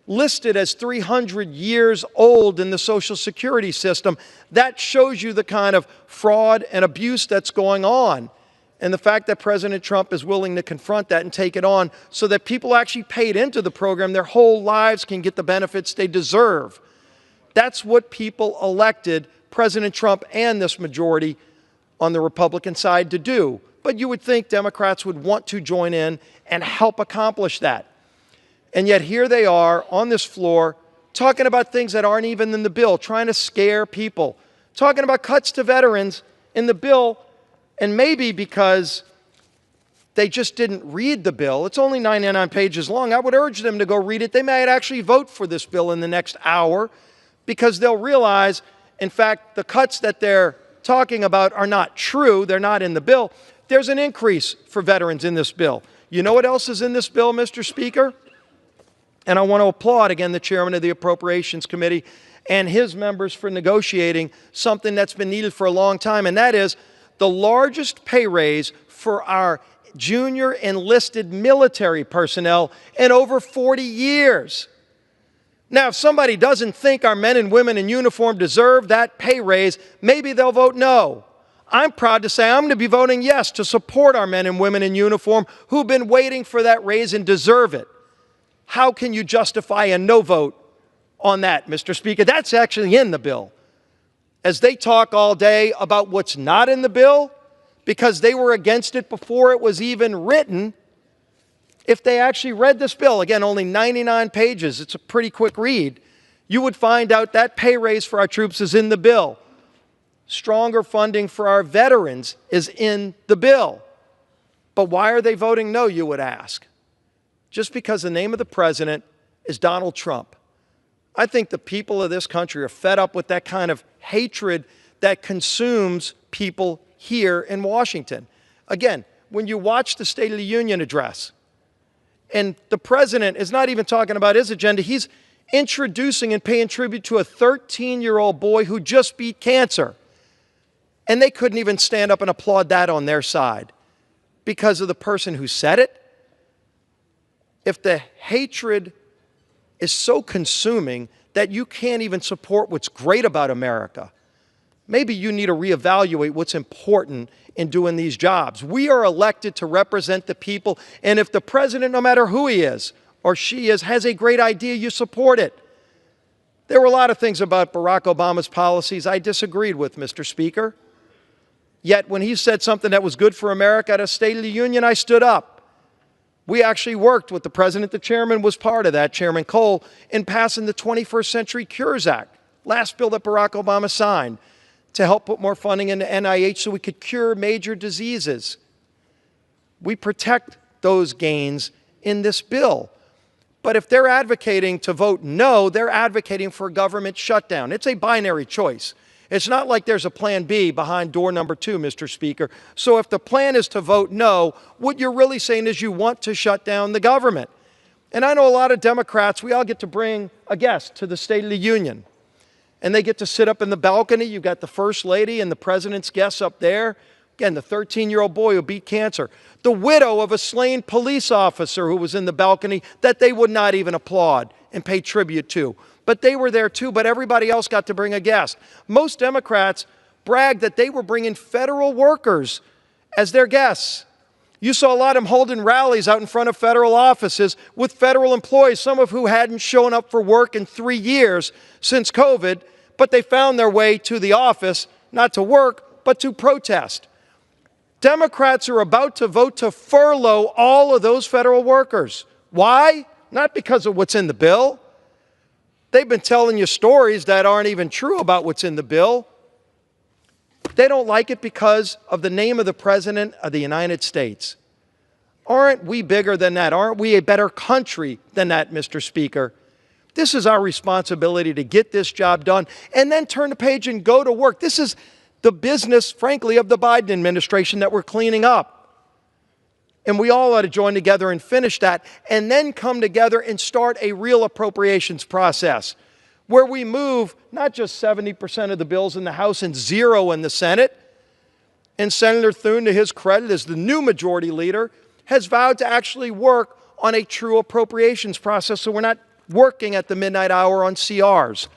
listed as 300 years old in the Social Security system, that shows you the kind of fraud and abuse that's going on. And the fact that President Trump is willing to confront that and take it on so that people actually paid into the program their whole lives can get the benefits they deserve. That's what people elected President Trump and this majority on the Republican side to do. But you would think Democrats would want to join in and help accomplish that. And yet here they are on this floor talking about things that aren't even in the bill, trying to scare people, talking about cuts to veterans in the bill, and maybe because they just didn't read the bill. It's only 99 pages long. I would urge them to go read it. They might actually vote for this bill in the next hour because they'll realize, in fact, the cuts that they're talking about are not true. They're not in the bill. There's an increase for veterans in this bill. You know what else is in this bill, Mr. Speaker? And I want to applaud, again, the chairman of the Appropriations Committee and his members for negotiating something that's been needed for a long time, and that is the largest pay raise for our junior enlisted military personnel in over 40 years. Now, if somebody doesn't think our men and women in uniform deserve that pay raise, maybe they'll vote no. I'm proud to say I'm going to be voting yes to support our men and women in uniform who've been waiting for that raise and deserve it. How can you justify a no vote on that, Mr. Speaker? That's actually in the bill. As they talk all day about what's not in the bill, because they were against it before it was even written, if they actually read this bill, again, only 99 pages, it's a pretty quick read, you would find out that pay raise for our troops is in the bill. Stronger funding for our veterans is in the bill. But why are they voting no, you would ask? Just because the name of the president is Donald Trump. I think the people of this country are fed up with that kind of hatred that consumes people here in Washington. Again, when you watch the State of the Union address, and the president is not even talking about his agenda, he's introducing and paying tribute to a 13-year-old boy who just beat cancer. And they couldn't even stand up and applaud that on their side because of the person who said it. If the hatred is so consuming that you can't even support what's great about America, maybe you need to reevaluate what's important in doing these jobs. We are elected to represent the people, and if the president, no matter who he is or she is, has a great idea, you support it. There were a lot of things about Barack Obama's policies I disagreed with, Mr. Speaker. Yet when he said something that was good for America at a State of the Union, I stood up. We actually worked with the president. The chairman was part of that, Chairman Cole, in passing the 21st Century Cures Act, last bill that Barack Obama signed, to help put more funding into NIH so we could cure major diseases. We protect those gains in this bill. But if they're advocating to vote no, they're advocating for a government shutdown. It's a binary choice. It's not like there's a plan B behind door number 2, Mr. Speaker. So if the plan is to vote no, what you're really saying is you want to shut down the government. And I know a lot of Democrats, we all get to bring a guest to the State of the Union. And they get to sit up in the balcony. You've got the First Lady and the President's guests up there. Again, the 13-year-old boy who beat cancer. The widow of a slain police officer who was in the balcony that they would not even applaud and pay tribute to. But they were there too, but everybody else got to bring a guest. Most Democrats bragged that they were bringing federal workers as their guests. You saw a lot of them holding rallies out in front of federal offices with federal employees, some of who hadn't shown up for work in 3 years since COVID, but they found their way to the office, not to work, but to protest. Democrats are about to vote to furlough all of those federal workers. Why? Not because of what's in the bill. They've been telling you stories that aren't even true about what's in the bill. They don't like it because of the name of the President of the United States. Aren't we bigger than that? Aren't we a better country than that, Mr. Speaker? This is our responsibility to get this job done and then turn the page and go to work. This is the business, frankly, of the Biden administration that we're cleaning up. And we all ought to join together and finish that and then come together and start a real appropriations process where we move not just 70% of the bills in the House and 0 in the Senate. And Senator Thune, to his credit, as the new majority leader, has vowed to actually work on a true appropriations process so we're not working at the midnight hour on CRs,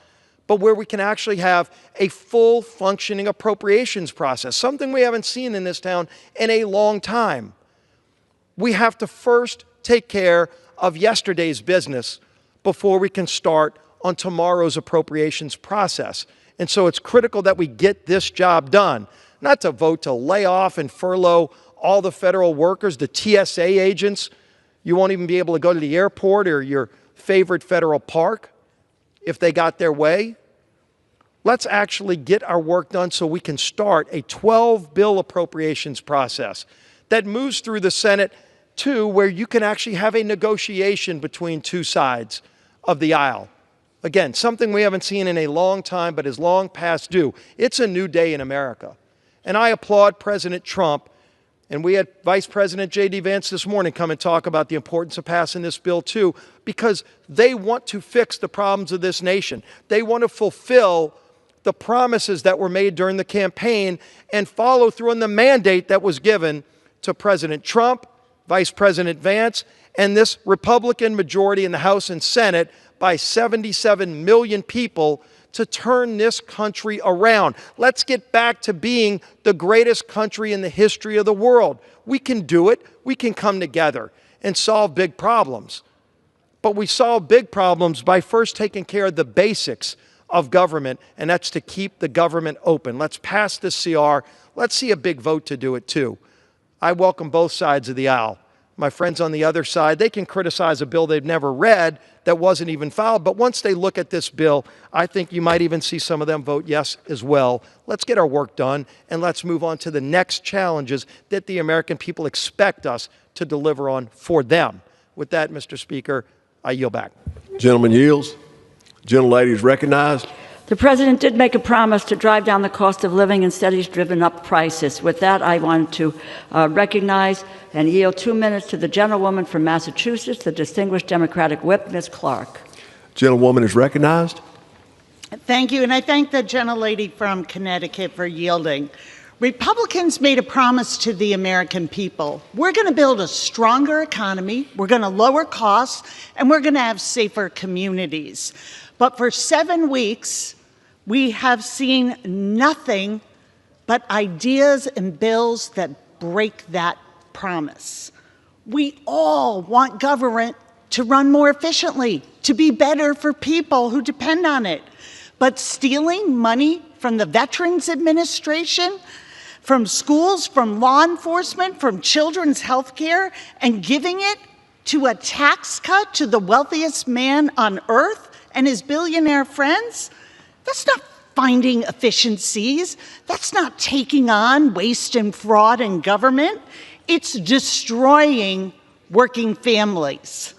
but where we can actually have a full functioning appropriations process, something we haven't seen in this town in a long time. We have to first take care of yesterday's business before we can start on tomorrow's appropriations process. And so it's critical that we get this job done, not to vote to lay off and furlough all the federal workers, the TSA agents. You won't even be able to go to the airport or your favorite federal park if they got their way. Let's actually get our work done so we can start a 12-bill appropriations process that moves through the Senate too, where you can actually have a negotiation between two sides of the aisle. Again, something we haven't seen in a long time, but is long past due. It's a new day in America. And I applaud President Trump. And we had Vice President J.D. Vance this morning come and talk about the importance of passing this bill too, because they want to fix the problems of this nation. They want to fulfill the promises that were made during the campaign and follow through on the mandate that was given to President Trump, Vice President Vance, and this Republican majority in the House and Senate by 77 million people to turn this country around. Let's get back to being the greatest country in the history of the world. We can do it. We can come together and solve big problems. But we solve big problems by first taking care of the basics of government, and that's to keep the government open. Let's pass this CR. Let's see a big vote to do it too. I welcome both sides of the aisle. My friends on the other side, they can criticize a bill they've never read that wasn't even filed, but once they look at this bill, I think you might even see some of them vote yes as well. Let's get our work done, and let's move on to the next challenges that the American people expect us to deliver on for them. With that, Mr. Speaker, I yield back. Gentleman yields. Gentlelady is recognized. The President did make a promise to drive down the cost of living, and instead he's driven up prices. With that, I want to recognize and yield 2 minutes to the gentlewoman from Massachusetts, the distinguished Democratic whip, Ms. Clark. Gentlewoman is recognized. Thank you, and I thank the gentlelady from Connecticut for yielding. Republicans made a promise to the American people. We're going to build a stronger economy, we're going to lower costs, and we're going to have safer communities. But for 7 weeks, We have seen nothing but ideas and bills that break that promise. We all want government to run more efficiently, to be better for people who depend on it. But stealing money from the Veterans Administration, from schools, from law enforcement, from children's health care, and giving it to a tax cut to the wealthiest man on earth and his billionaire friends, that's not finding efficiencies. That's not taking on waste and fraud in government. It's destroying working families.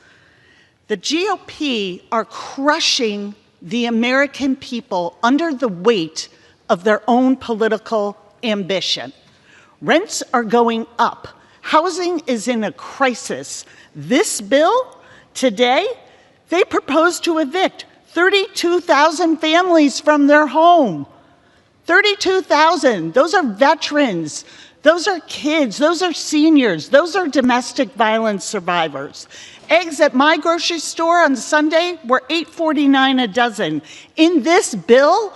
The GOP are crushing the American people under the weight of their own political ambition. Rents are going up. Housing is in a crisis. This bill, today, they propose to evict 32,000 families from their home. 32,000. Those are veterans. Those are kids. Those are seniors. Those are domestic violence survivors. Eggs at my grocery store on Sunday were $8.49 a dozen. In this bill,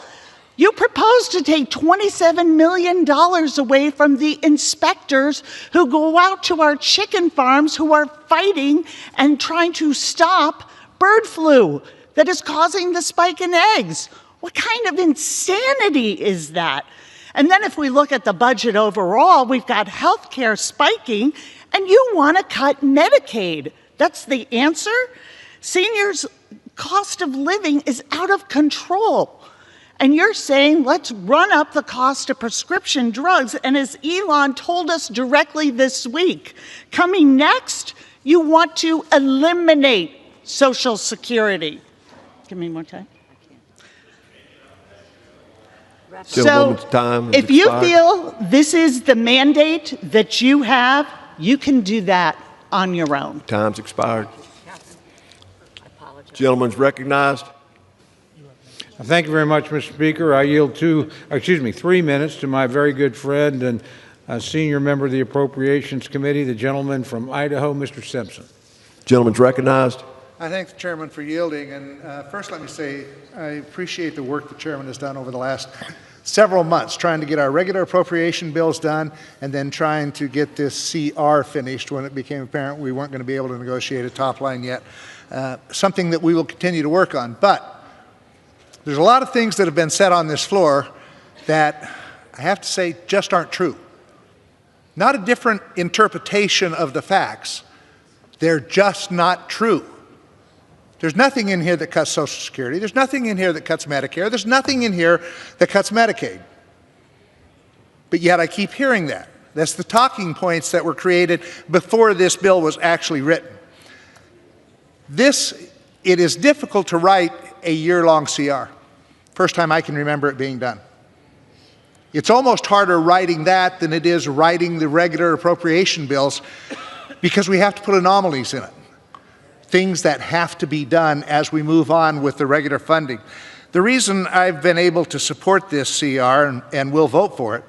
you propose to take $27 million away from the inspectors who go out to our chicken farms who are fighting and trying to stop bird flu that is causing the spike in eggs. What kind of insanity is that? And then if we look at the budget overall, we've got health care spiking, and you want to cut Medicaid. That's the answer? Seniors' cost of living is out of control. And you're saying, let's run up the cost of prescription drugs. And as Elon told us directly this week, coming next, you want to eliminate Social Security. Give me more time. So if you feel this is the mandate that you have, you can do that on your own. Time's expired. Gentleman's recognized. Thank you very much, Mr. Speaker. I yield 3 minutes to my very good friend and senior member of the Appropriations Committee, the gentleman from Idaho, Mr. Simpson. Gentleman's recognized. I thank the chairman for yielding. And first, let me say I appreciate the work the chairman has done over the last several months, trying to get our regular appropriation bills done and then trying to get this CR finished when it became apparent we weren't going to be able to negotiate a top line yet. Something that we will continue to work on. But there's a lot of things that have been said on this floor that I have to say just aren't true. Not a different interpretation of the facts. They're just not true. There's nothing in here that cuts Social Security. There's nothing in here that cuts Medicare. There's nothing in here that cuts Medicaid. But yet I keep hearing that. That's the talking points that were created before this bill was actually written. It is difficult to write a year-long CR. First time I can remember it being done. It's almost harder writing that than it is writing the regular appropriation bills because we have to put anomalies in it. Things that have to be done as we move on with the regular funding. The reason I've been able to support this CR and will vote for it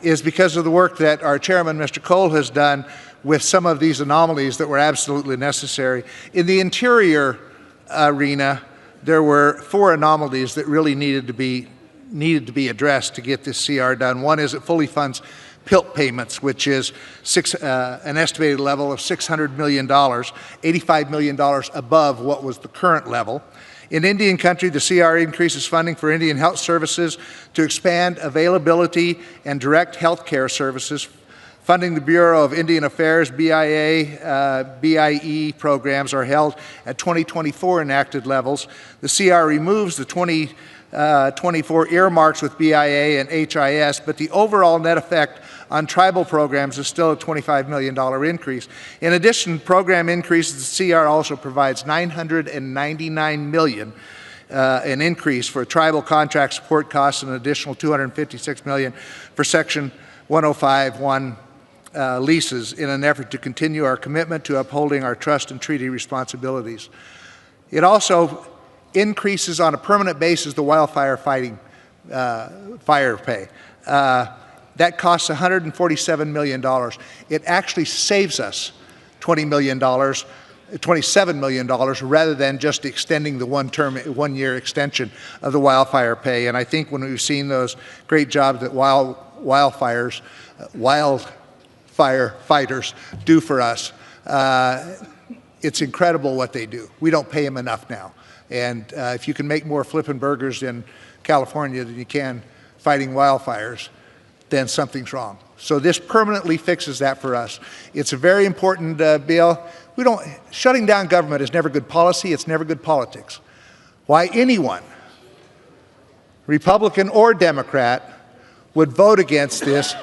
is because of the work that our chairman, Mr. Cole, has done with some of these anomalies that were absolutely necessary. In the interior arena, there were 4 anomalies that really needed to be addressed to get this CR done. One is it fully funds PILT payments, which is an estimated level of $600 million, $85 million above what was the current level. In Indian country, the CR increases funding for Indian health services to expand availability and direct health care services, funding the Bureau of Indian Affairs, BIA, BIE programs are held at 2024 enacted levels. The CR removes the 2024 earmarks with BIA and HIS, but the overall net effect on tribal programs is still a $25 million increase. In addition, program increases, the CR also provides $999 million an increase for tribal contract support costs and an additional $256 million for Section 105(1) leases in an effort to continue our commitment to upholding our trust and treaty responsibilities. It also increases on a permanent basis the wildfire fighting fire pay. That costs $147 million. It actually saves us $20 million $27 million rather than just extending the one-year extension of the wildfire pay. And I think when we've seen those great jobs that wildfire fighters do for us, it's incredible what they do. We don't pay them enough now. And if you can make more flippin' burgers in California than you can fighting wildfires, then something's wrong. So this permanently fixes that for us. It's a very important bill. Shutting down government is never good policy. It's never good politics. Why anyone, Republican or Democrat, would vote against this,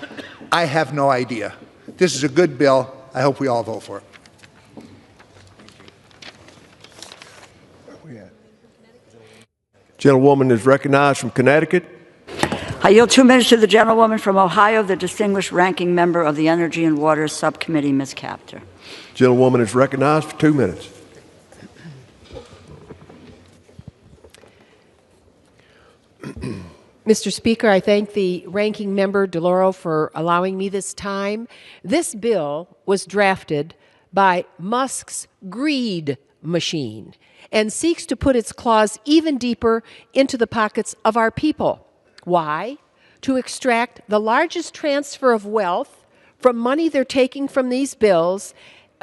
I have no idea. This is a good bill. I hope we all vote for it. Gentlewoman is recognized from Connecticut. I yield 2 minutes to the gentlewoman from Ohio, the distinguished ranking member of the Energy and Water Subcommittee, Ms. Capter. Gentlewoman is recognized for 2 minutes. Mr. Speaker, I thank the ranking member, DeLauro, for allowing me this time. This bill was drafted by Musk's greed machine and seeks to put its claws even deeper into the pockets of our people. Why? To extract the largest transfer of wealth from money they're taking from these bills,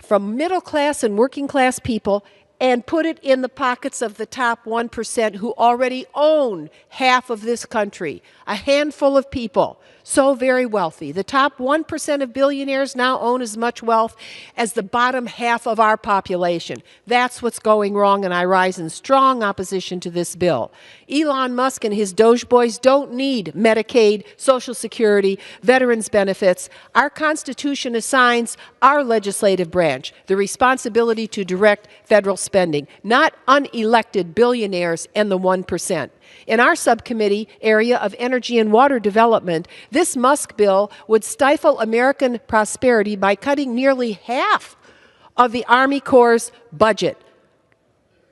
from middle class and working class people, and put it in the pockets of the top 1% who already own half of this country, a handful of people, so very wealthy. The top 1% of billionaires now own as much wealth as the bottom half of our population. That's what's going wrong, and I rise in strong opposition to this bill. Elon Musk and his Doge boys don't need Medicaid, Social Security, veterans benefits. Our Constitution assigns our legislative branch the responsibility to direct federal spending, not unelected billionaires and the 1%. In our subcommittee area of energy and water development, this Musk bill would stifle American prosperity by cutting nearly half of the Army Corps' budget.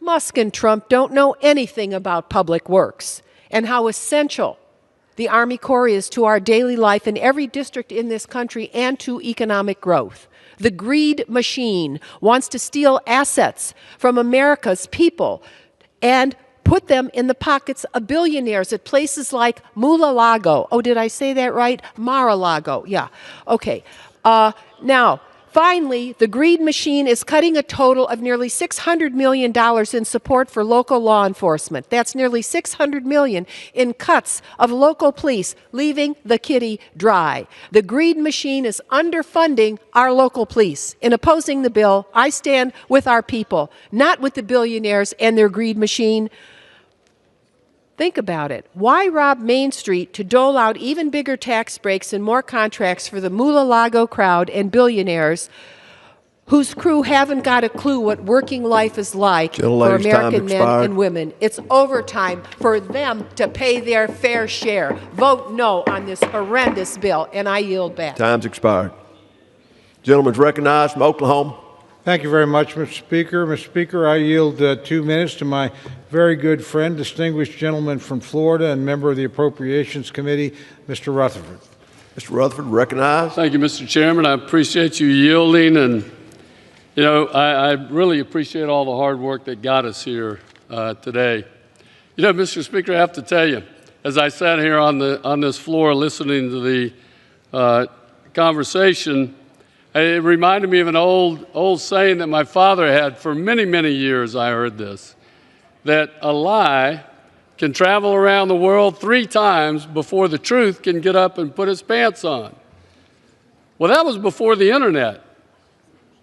Musk and Trump don't know anything about public works and how essential the Army Corps is to our daily life in every district in this country and to economic growth. The greed machine wants to steal assets from America's people and put them in the pockets of billionaires at places like Mar-a-Lago. Oh, did I say that right? Mar-a-Lago, yeah. Okay. Now, finally, the greed machine is cutting a total of nearly $600 million in support for local law enforcement. That's nearly $600 million in cuts of local police, leaving the kitty dry. The greed machine is underfunding our local police. In opposing the bill, I stand with our people, not with the billionaires and their greed machine. Think about it. Why rob Main Street to dole out even bigger tax breaks and more contracts for the Mar-a-Lago crowd and billionaires whose crew haven't got a clue what working life is like for American men and women? It's overtime for them to pay their fair share. Vote no on this horrendous bill, and I yield back. Time's expired. Gentleman's recognized from Oklahoma. Thank you very much, Mr. Speaker. Mr. Speaker, I yield 2 minutes to my very good friend, distinguished gentleman from Florida and member of the Appropriations Committee, Mr. Rutherford. Mr. Rutherford, recognized. Thank you, Mr. Chairman. I appreciate you yielding, and, you know, I really appreciate all the hard work that got us here today. You know, Mr. Speaker, I have to tell you, as I sat here on this floor listening to the conversation, it reminded me of an old saying that my father had for many, many years. I heard this, that a lie can travel around the world 3 times before the truth can get up and put its pants on. Well, that was before the internet.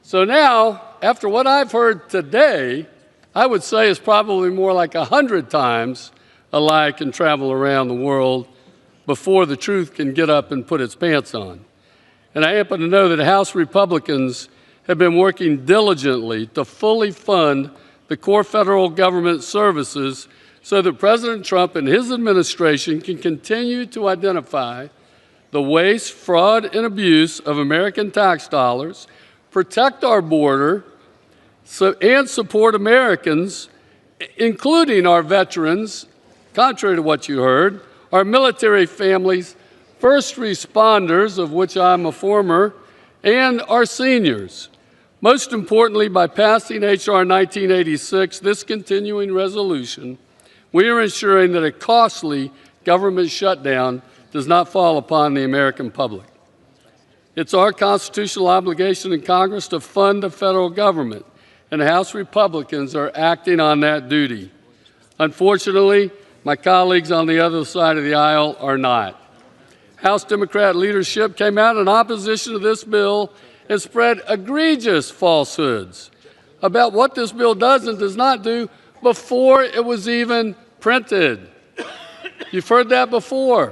So now, after what I've heard today, I would say it's probably more like 100 times a lie can travel around the world before the truth can get up and put its pants on. And I happen to know that House Republicans have been working diligently to fully fund the core federal government services so that President Trump and his administration can continue to identify the waste, fraud, and abuse of American tax dollars, protect our border, and support Americans, including our veterans, contrary to what you heard, our military families, first responders, of which I'm a former, and our seniors. Most importantly, by passing H.R. 1986, this continuing resolution, we are ensuring that a costly government shutdown does not fall upon the American public. It's our constitutional obligation in Congress to fund the federal government, and House Republicans are acting on that duty. Unfortunately, my colleagues on the other side of the aisle are not. House Democrat leadership came out in opposition to this bill and spread egregious falsehoods about what this bill does and does not do before it was even printed. You've heard that before.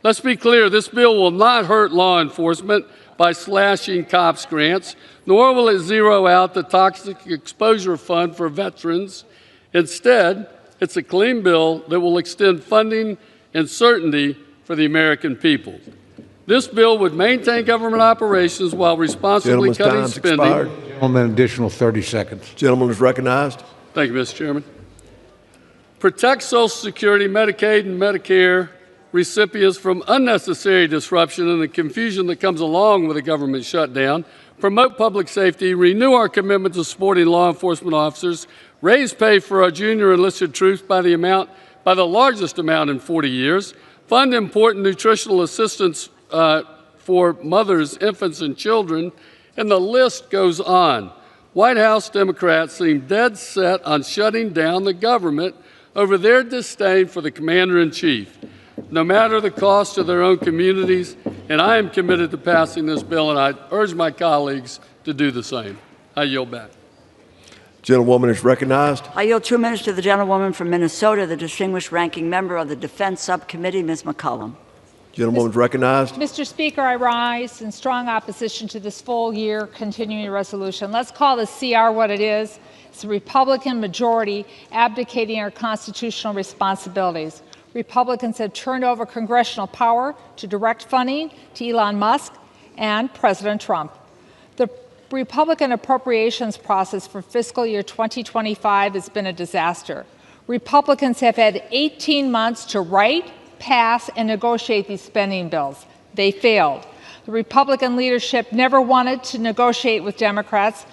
Let's be clear, this bill will not hurt law enforcement by slashing cops' grants, nor will it zero out the Toxic Exposure Fund for veterans. Instead, it's a clean bill that will extend funding and certainty for the American people. This bill would maintain government operations while responsibly cutting spending. Gentleman, additional 30 seconds. Gentleman is recognized. Thank you, Mr. Chairman. Protect Social Security, Medicaid, and Medicare recipients from unnecessary disruption and the confusion that comes along with a government shutdown, promote public safety, renew our commitment to supporting law enforcement officers, raise pay for our junior enlisted troops by the largest amount in 40 years, fund important nutritional assistance for mothers, infants, and children, and the list goes on. White House Democrats seem dead set on shutting down the government over their disdain for the commander-in-chief, no matter the cost to their own communities, and I am committed to passing this bill, and I urge my colleagues to do the same. I yield back. Gentlewoman is recognized. I yield 2 minutes to the gentlewoman from Minnesota, the distinguished ranking member of the Defense Subcommittee, Ms. McCollum. Gentlewoman is recognized. Mr. Speaker, I rise in strong opposition to this full-year continuing resolution. Let's call the CR what it is. It's a Republican majority abdicating our constitutional responsibilities. Republicans have turned over congressional power to direct funding to Elon Musk and President Trump. The Republican appropriations process for fiscal year 2025 has been a disaster. Republicans have had 18 months to write, pass, and negotiate these spending bills. They failed. The Republican leadership never wanted to negotiate with Democrats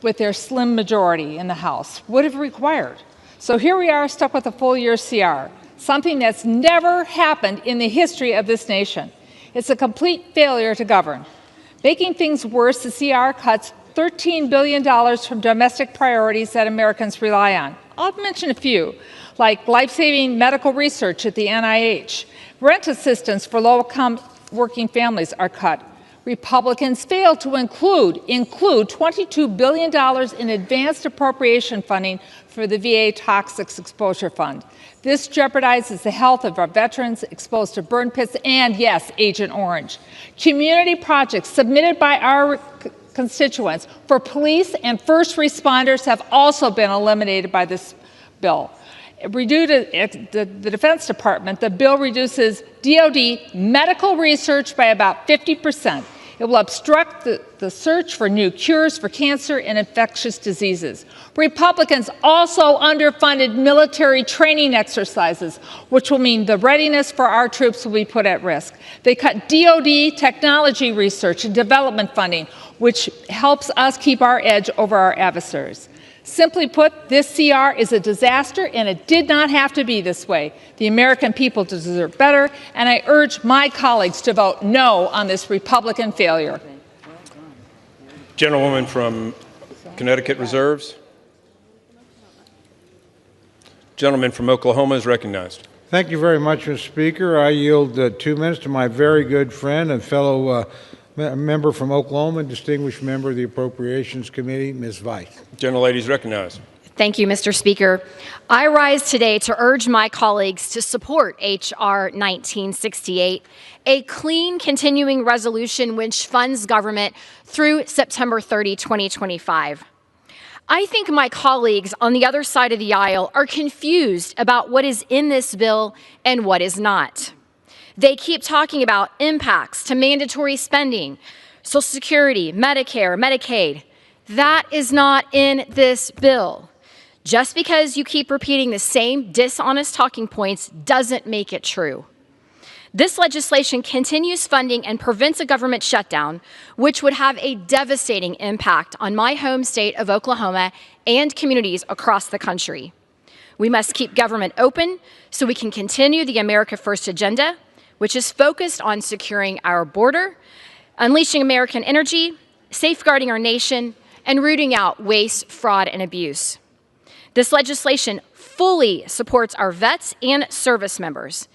with their slim majority in the House. Would have required. So here we are stuck with a full-year CR. Something that's never happened in the history of this nation. It's a complete failure to govern. Making things worse, the CR cuts $13 billion from domestic priorities that Americans rely on. I'll mention a few, like life-saving medical research at the NIH. Rent assistance for low-income working families are cut. Republicans failed to include $22 billion in advanced appropriation funding for the VA Toxic Exposure Fund. This jeopardizes the health of our veterans exposed to burn pits and, yes, Agent Orange. Community projects submitted by our constituents for police and first responders have also been eliminated by this bill. The Defense Department, the bill reduces DoD medical research by about 50%. It will obstruct the search for new cures for cancer and infectious diseases. Republicans also underfunded military training exercises, which will mean the readiness for our troops will be put at risk. They cut DoD technology research and development funding, which helps us keep our edge over our adversaries. Simply put, this CR is a disaster, and it did not have to be this way. The American people deserve better, and I urge my colleagues to vote no on this Republican failure. Gentlewoman from Connecticut reserves. Gentleman from Oklahoma is recognized. Thank you very much, Mr. Speaker. I yield 2 minutes to my very good friend and fellow member from Oklahoma, distinguished member of the Appropriations Committee, Ms. Weiss. Gentlelady is recognized. Thank you, Mr. Speaker. I rise today to urge my colleagues to support H.R. 1968, a clean continuing resolution which funds government through September 30, 2025. I think my colleagues on the other side of the aisle are confused about what is in this bill and what is not. They keep talking about impacts to mandatory spending, Social Security, Medicare, Medicaid. That is not in this bill. Just because you keep repeating the same dishonest talking points doesn't make it true. This legislation continues funding and prevents a government shutdown, which would have a devastating impact on my home state of Oklahoma and communities across the country. We must keep government open so we can continue the America First agenda, which is focused on securing our border, unleashing American energy, safeguarding our nation, and rooting out waste, fraud, and abuse. This legislation fully supports our vets and service members.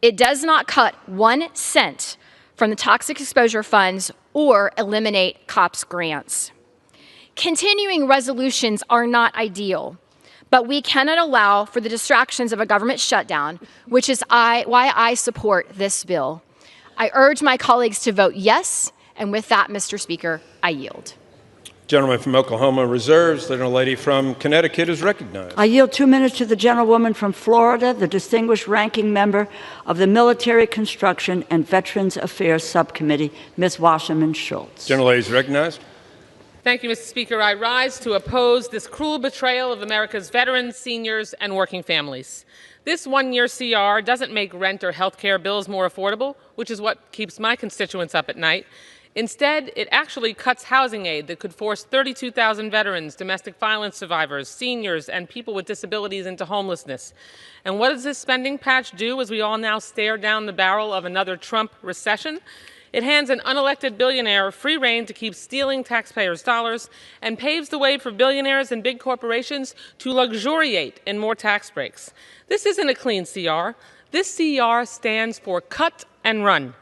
It does not cut 1 cent from the toxic exposure funds or eliminate COPS grants. Continuing resolutions are not ideal, but we cannot allow for the distractions of a government shutdown, which is why I support this bill. I urge my colleagues to vote yes, and with that, Mr. Speaker, I yield. Gentleman from Oklahoma reserves. The gentlelady from Connecticut is recognized. I yield 2 minutes to the gentlewoman from Florida, the distinguished ranking member of the Military Construction and Veterans Affairs Subcommittee, Ms. Wasserman Schultz. Gentlelady is recognized. Thank you, Mr. Speaker. I rise to oppose this cruel betrayal of America's veterans, seniors, and working families. This one-year CR doesn't make rent or health care bills more affordable, which is what keeps my constituents up at night. Instead, it actually cuts housing aid that could force 32,000 veterans, domestic violence survivors, seniors, and people with disabilities into homelessness. And what does this spending patch do as we all now stare down the barrel of another Trump recession? It hands an unelected billionaire free rein to keep stealing taxpayers' dollars and paves the way for billionaires and big corporations to luxuriate in more tax breaks. This isn't a clean CR. This CR stands for cut and run.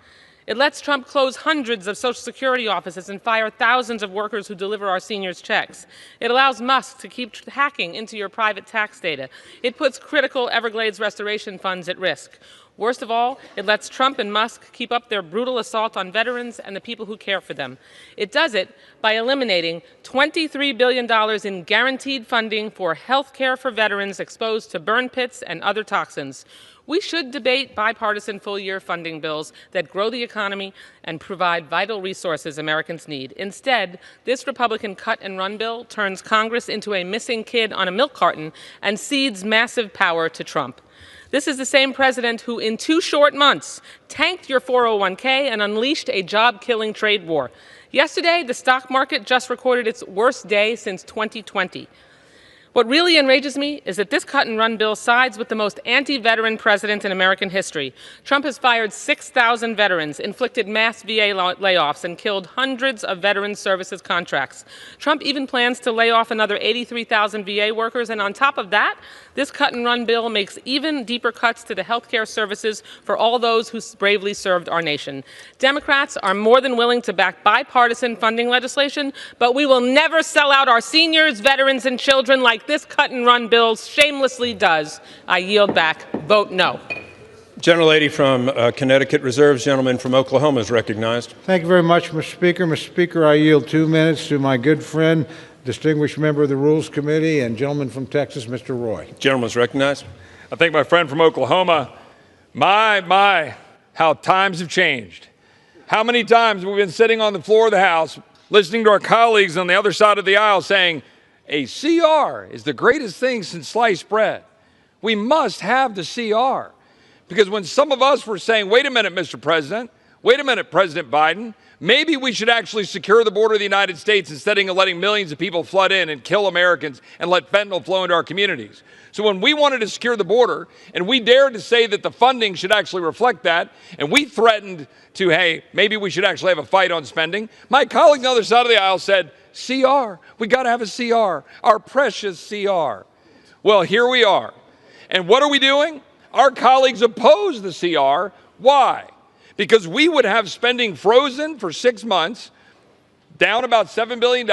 It lets Trump close hundreds of Social Security offices and fire thousands of workers who deliver our seniors' checks. It allows Musk to keep hacking into your private tax data. It puts critical Everglades restoration funds at risk. Worst of all, it lets Trump and Musk keep up their brutal assault on veterans and the people who care for them. It does it by eliminating $23 billion in guaranteed funding for health care for veterans exposed to burn pits and other toxins. We should debate bipartisan full-year funding bills that grow the economy and provide vital resources Americans need. Instead, this Republican cut-and-run bill turns Congress into a missing kid on a milk carton and cedes massive power to Trump. This is the same president who, in 2 short months, tanked your 401k and unleashed a job-killing trade war. Yesterday, the stock market just recorded its worst day since 2020. What really enrages me is that this cut-and-run bill sides with the most anti-veteran president in American history. Trump has fired 6,000 veterans, inflicted mass VA layoffs, and killed hundreds of veteran services contracts. Trump even plans to lay off another 83,000 VA workers, and on top of that, this cut-and-run bill makes even deeper cuts to the health care services for all those who bravely served our nation. Democrats are more than willing to back bipartisan funding legislation, but we will never sell out our seniors, veterans, and children like this cut-and-run bill shamelessly does. I yield back. Vote no. Gentlelady from Connecticut reserves. Gentleman from Oklahoma is recognized. Thank you very much, Mr. Speaker. Mr. Speaker, I yield 2 minutes to my good friend, distinguished member of the Rules Committee, and gentleman from Texas, Mr. Roy. Gentleman is recognized. I thank my friend from Oklahoma. My, how times have changed. How many times have we been sitting on the floor of the House listening to our colleagues on the other side of the aisle saying, a CR is the greatest thing since sliced bread. We must have the CR. Because when some of us were saying, wait a minute, Mr. President, wait a minute, President Biden, maybe we should actually secure the border of the United States instead of letting millions of people flood in and kill Americans and let fentanyl flow into our communities. So when we wanted to secure the border and we dared to say that the funding should actually reflect that, and we threatened to, hey, maybe we should actually have a fight on spending, my colleague on the other side of the aisle said, CR, we got to have a CR, our precious CR. Well, here we are. And what are we doing? Our colleagues oppose the CR. Why? Because we would have spending frozen for 6 months, down about $7 billion,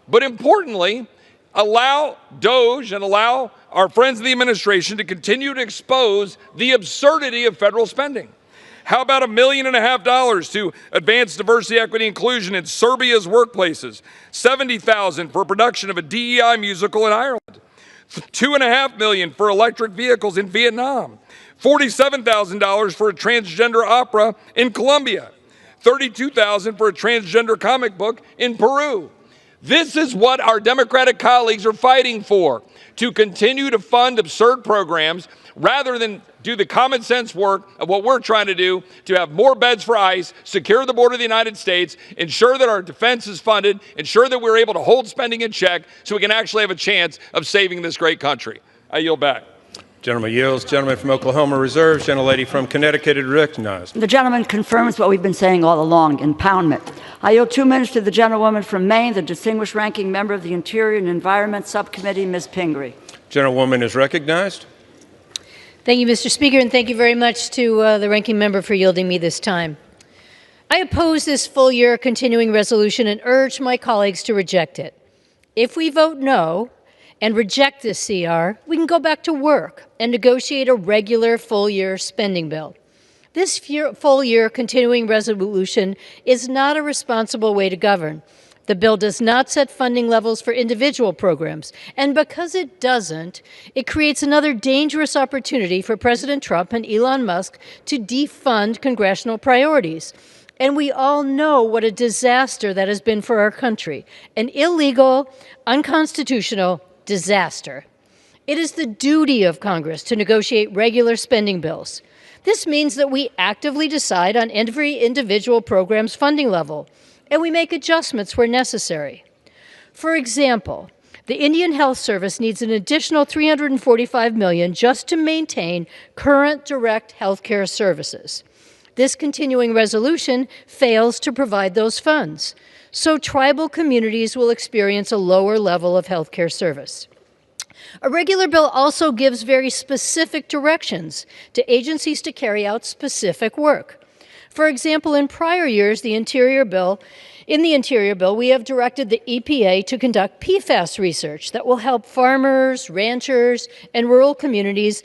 but importantly, allow DOGE and allow our friends in the administration to continue to expose the absurdity of federal spending. How about $1.5 million to advance diversity, equity, inclusion in Serbia's workplaces? $70,000 for production of a DEI musical in Ireland. $2.5 million for electric vehicles in Vietnam. $47,000 for a transgender opera in Colombia. $32,000 for a transgender comic book in Peru. This is what our Democratic colleagues are fighting for, to continue to fund absurd programs rather than do the common sense work of what we're trying to do, to have more beds for ICE, secure the border of the United States, ensure that our defense is funded, ensure that we're able to hold spending in check so we can actually have a chance of saving this great country. I yield back. Gentleman yields. Gentleman from Oklahoma reserves. Gentlelady from Connecticut is recognized. The gentleman confirms what we've been saying all along, impoundment. I yield 2 minutes to the gentlewoman from Maine, the distinguished ranking member of the Interior and Environment Subcommittee, Ms. Pingree. Gentlewoman is recognized. Thank you, Mr. Speaker, and thank you very much to the ranking member for yielding me this time. I oppose this full-year continuing resolution and urge my colleagues to reject it. If we vote no and reject this CR, we can go back to work and negotiate a regular full-year spending bill. This full-year continuing resolution is not a responsible way to govern. The bill does not set funding levels for individual programs, and because it doesn't, it creates another dangerous opportunity for President Trump and Elon Musk to defund congressional priorities. And we all know what a disaster that has been for our country, an illegal, unconstitutional disaster. It is the duty of Congress to negotiate regular spending bills. This means that we actively decide on every individual program's funding level, and we make adjustments where necessary. For example, the Indian Health Service needs an additional $345 million just to maintain current direct health care services. This continuing resolution fails to provide those funds, so tribal communities will experience a lower level of health care service. A regular bill also gives very specific directions to agencies to carry out specific work. For example, in prior years, in the Interior Bill, we have directed the EPA to conduct PFAS research that will help farmers, ranchers, and rural communities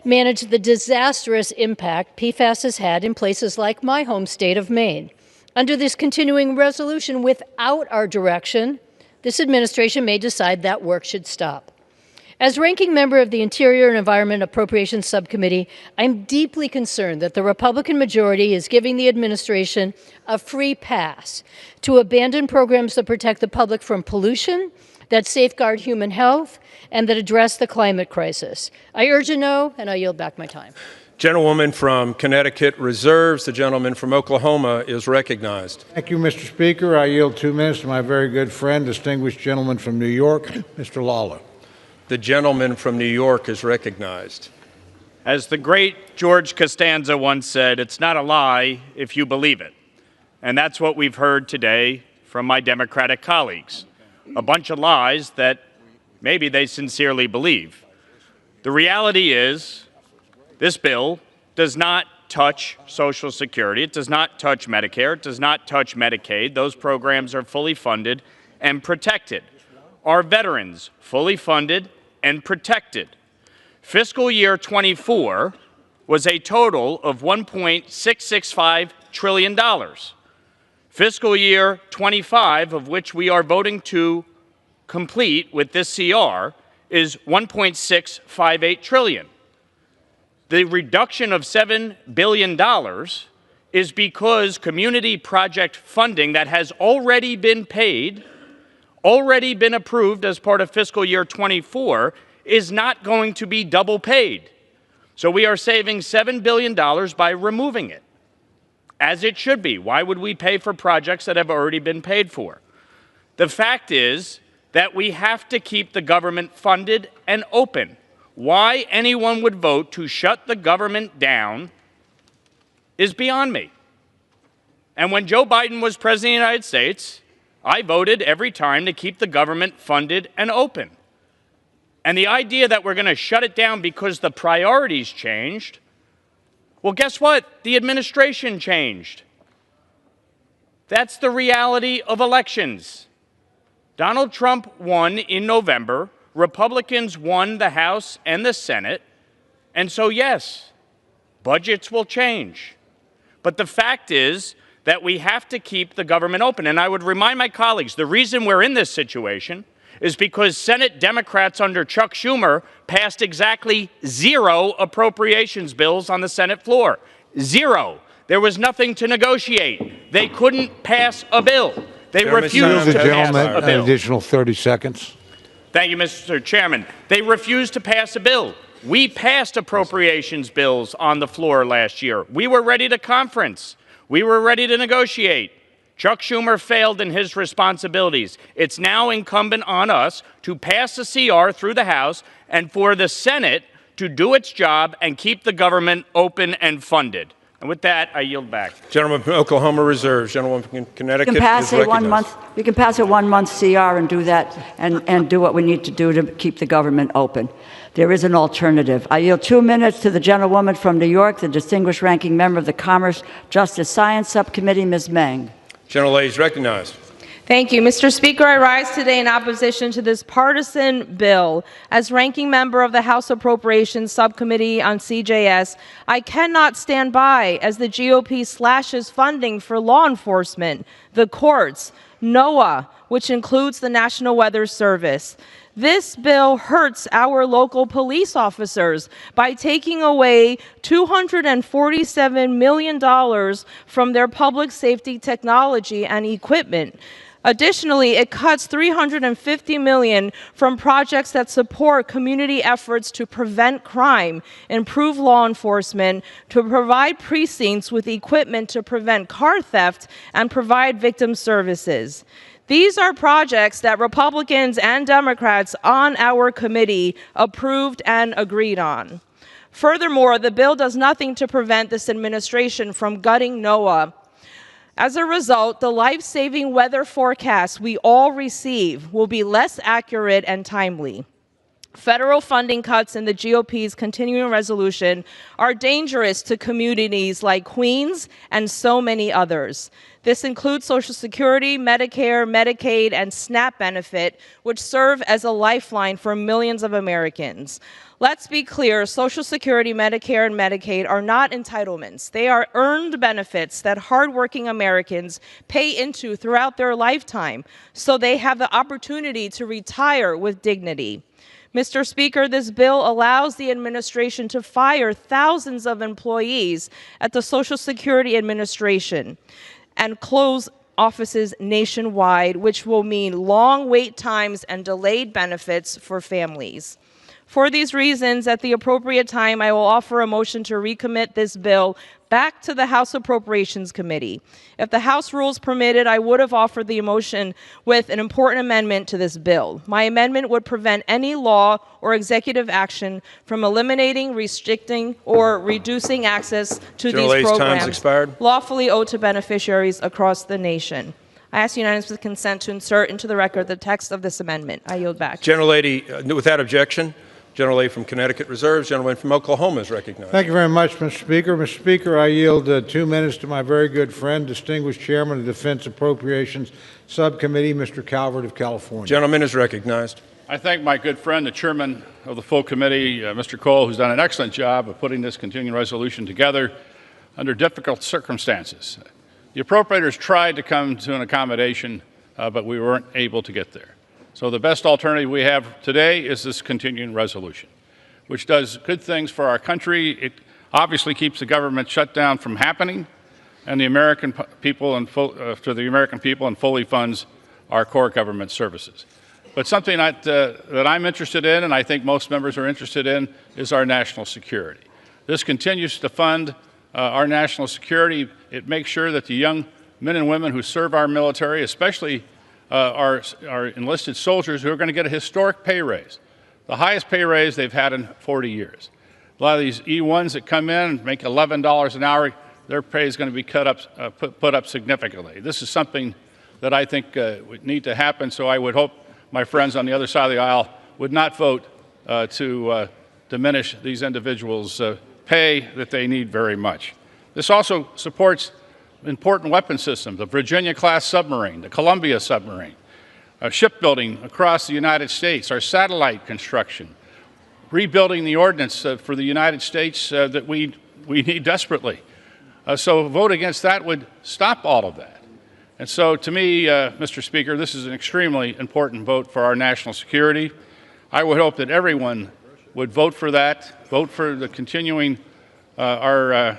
manage the disastrous impact PFAS has had in places like my home state of Maine. Under this continuing resolution, without our direction, this administration may decide that work should stop. As ranking member of the Interior and Environment Appropriations Subcommittee, I'm deeply concerned that the Republican majority is giving the administration a free pass to abandon programs that protect the public from pollution, that safeguard human health, and that address the climate crisis. I urge a no, and I yield back my time. Gentlewoman from Connecticut reserves. The gentleman from Oklahoma is recognized. Thank you, Mr. Speaker. I yield 2 minutes to my very good friend, distinguished gentleman from New York, Mr. Lawler. The gentleman from New York is recognized. As the great George Costanza once said, it's not a lie if you believe it. And that's what we've heard today from my Democratic colleagues. A bunch of lies that maybe they sincerely believe. The reality is this bill does not touch Social Security. It does not touch Medicare. It does not touch Medicaid. Those programs are fully funded and protected. Our veterans fully funded and protected. Fiscal year 24 was a total of $1.665 trillion. Fiscal year 25, of which we are voting to complete with this CR, is $1.658 trillion. The reduction of $7 billion is because community project funding that has already been paid, already been approved as part of fiscal year 24, is not going to be double paid. So we are saving $7 billion by removing it, as it should be. Why would we pay for projects that have already been paid for? The fact is that we have to keep the government funded and open. Why anyone would vote to shut the government down is beyond me. And when Joe Biden was president of the United States, I voted every time to keep the government funded and open. And the idea that we're going to shut it down because the priorities changed, well, guess what? The administration changed. That's the reality of elections. Donald Trump won in November. Republicans won the House and the Senate. And so, yes, budgets will change. But the fact is that we have to keep the government open. And I would remind my colleagues, the reason we're in this situation is because Senate Democrats under Chuck Schumer passed exactly 0 appropriations bills on the Senate floor. 0. There was nothing to negotiate. They couldn't pass a bill. They refused Yield to the pass gentleman a an bill. additional 30 seconds. Thank you, Mr. Chairman. They refused to pass a bill. We passed appropriations bills on the floor last year. We were ready to conference. We were ready to negotiate. Chuck Schumer failed in his responsibilities. It's now incumbent on us to pass the CR through the House and for the Senate to do its job and keep the government open and funded. And with that, I yield back. Gentleman from Oklahoma reserves. Gentleman from Connecticut We can pass is a recognized. 1 month. We can pass a 1 month CR and do that, and do what we need to do to keep the government open. There is an alternative. I yield 2 minutes to the gentlewoman from New York, the distinguished ranking member of the Commerce, Justice, Science Subcommittee, Ms. Meng. Gentlelady is recognized. Thank you. Mr. Speaker, I rise today in opposition to this partisan bill. As ranking member of the House Appropriations Subcommittee on CJS, I cannot stand by as the GOP slashes funding for law enforcement, the courts, NOAA, which includes the National Weather Service. This bill hurts our local police officers by taking away $247 million from their public safety technology and equipment. Additionally, it cuts $350 million from projects that support community efforts to prevent crime, improve law enforcement, to provide precincts with equipment to prevent car theft, and provide victim services. These are projects that Republicans and Democrats on our committee approved and agreed on. Furthermore, the bill does nothing to prevent this administration from gutting NOAA. As a result, the life-saving weather forecasts we all receive will be less accurate and timely. Federal funding cuts in the GOP's continuing resolution are dangerous to communities like Queens and so many others. This includes Social Security, Medicare, Medicaid, and SNAP benefit, which serve as a lifeline for millions of Americans. Let's be clear, Social Security, Medicare, and Medicaid are not entitlements. They are earned benefits that hardworking Americans pay into throughout their lifetime, so they have the opportunity to retire with dignity. Mr. Speaker, this bill allows the administration to fire thousands of employees at the Social Security Administration and close offices nationwide, which will mean long wait times and delayed benefits for families. For these reasons, at the appropriate time, I will offer a motion to recommit this bill back to the House Appropriations Committee. If the House rules permitted, I would have offered the motion with an important amendment to this bill. My amendment would prevent any law or executive action from eliminating, restricting, or reducing access to these programs lawfully owed to beneficiaries across the nation. I ask unanimous consent to insert into the record the text of this amendment. I yield back. Gentlelady, without objection. Gentlelady from Connecticut reserves. Gentleman from Oklahoma is recognized. Thank you very much, Mr. Speaker. Mr. Speaker, I yield 2 minutes to my very good friend, distinguished chairman of the Defense Appropriations Subcommittee, Mr. Calvert of California. Gentleman is recognized. I thank my good friend, the chairman of the full committee, Mr. Cole, who's done an excellent job of putting this continuing resolution together under difficult circumstances. The appropriators tried to come to an accommodation, but we weren't able to get there. So the best alternative we have today is this continuing resolution, which does good things for our country. It obviously keeps the government shutdown from happening, and the American people and fully funds our core government services. But something that I'm interested in, and I think most members are interested in, is our national security. This continues to fund our national security. It makes sure that the young men and women who serve our military, especially our enlisted soldiers, who are going to get a historic pay raise, the highest pay raise they've had in 40 years. A lot of these E1s that come in and make $11 an hour, their pay is going to be put up significantly. This is something that I think would need to happen, so I would hope my friends on the other side of the aisle would not vote to diminish these individuals' pay that they need very much. This also supports important weapon systems, the Virginia-class submarine, the Columbia submarine, shipbuilding across the United States, our satellite construction, rebuilding the ordnance for the United States that we need desperately. So a vote against that would stop all of that. And so to me, Mr. Speaker, this is an extremely important vote for our national security. I would hope that everyone would vote for that, vote for the continuing our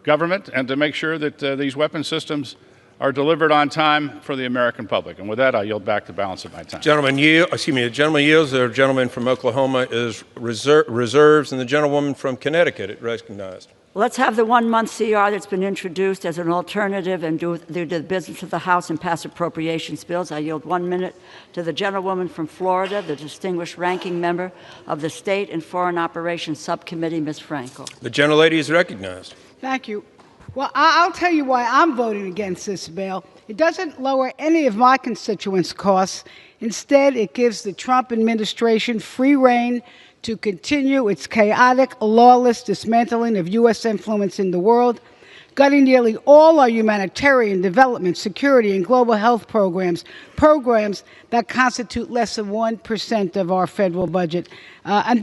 government, and to make sure that these weapon systems are delivered on time for the American public. And with that, I yield back the balance of my time. The gentleman yields. The gentleman from Oklahoma is reserves, and the gentlewoman from Connecticut is recognized. Let's have the 1-month CR that's been introduced as an alternative and do the business of the House and pass appropriations bills. I yield 1 minute to the gentlewoman from Florida, the distinguished ranking member of the State and Foreign Operations Subcommittee, Ms. Frankel. The gentlelady is recognized. Thank you. Well, I'll tell you why I'm voting against this bill. It doesn't lower any of my constituents' costs. Instead, it gives the Trump administration free rein to continue its chaotic, lawless dismantling of U.S. influence in the world, gutting nearly all our humanitarian, development, security, and global health programs that constitute less than 1% of our federal budget. And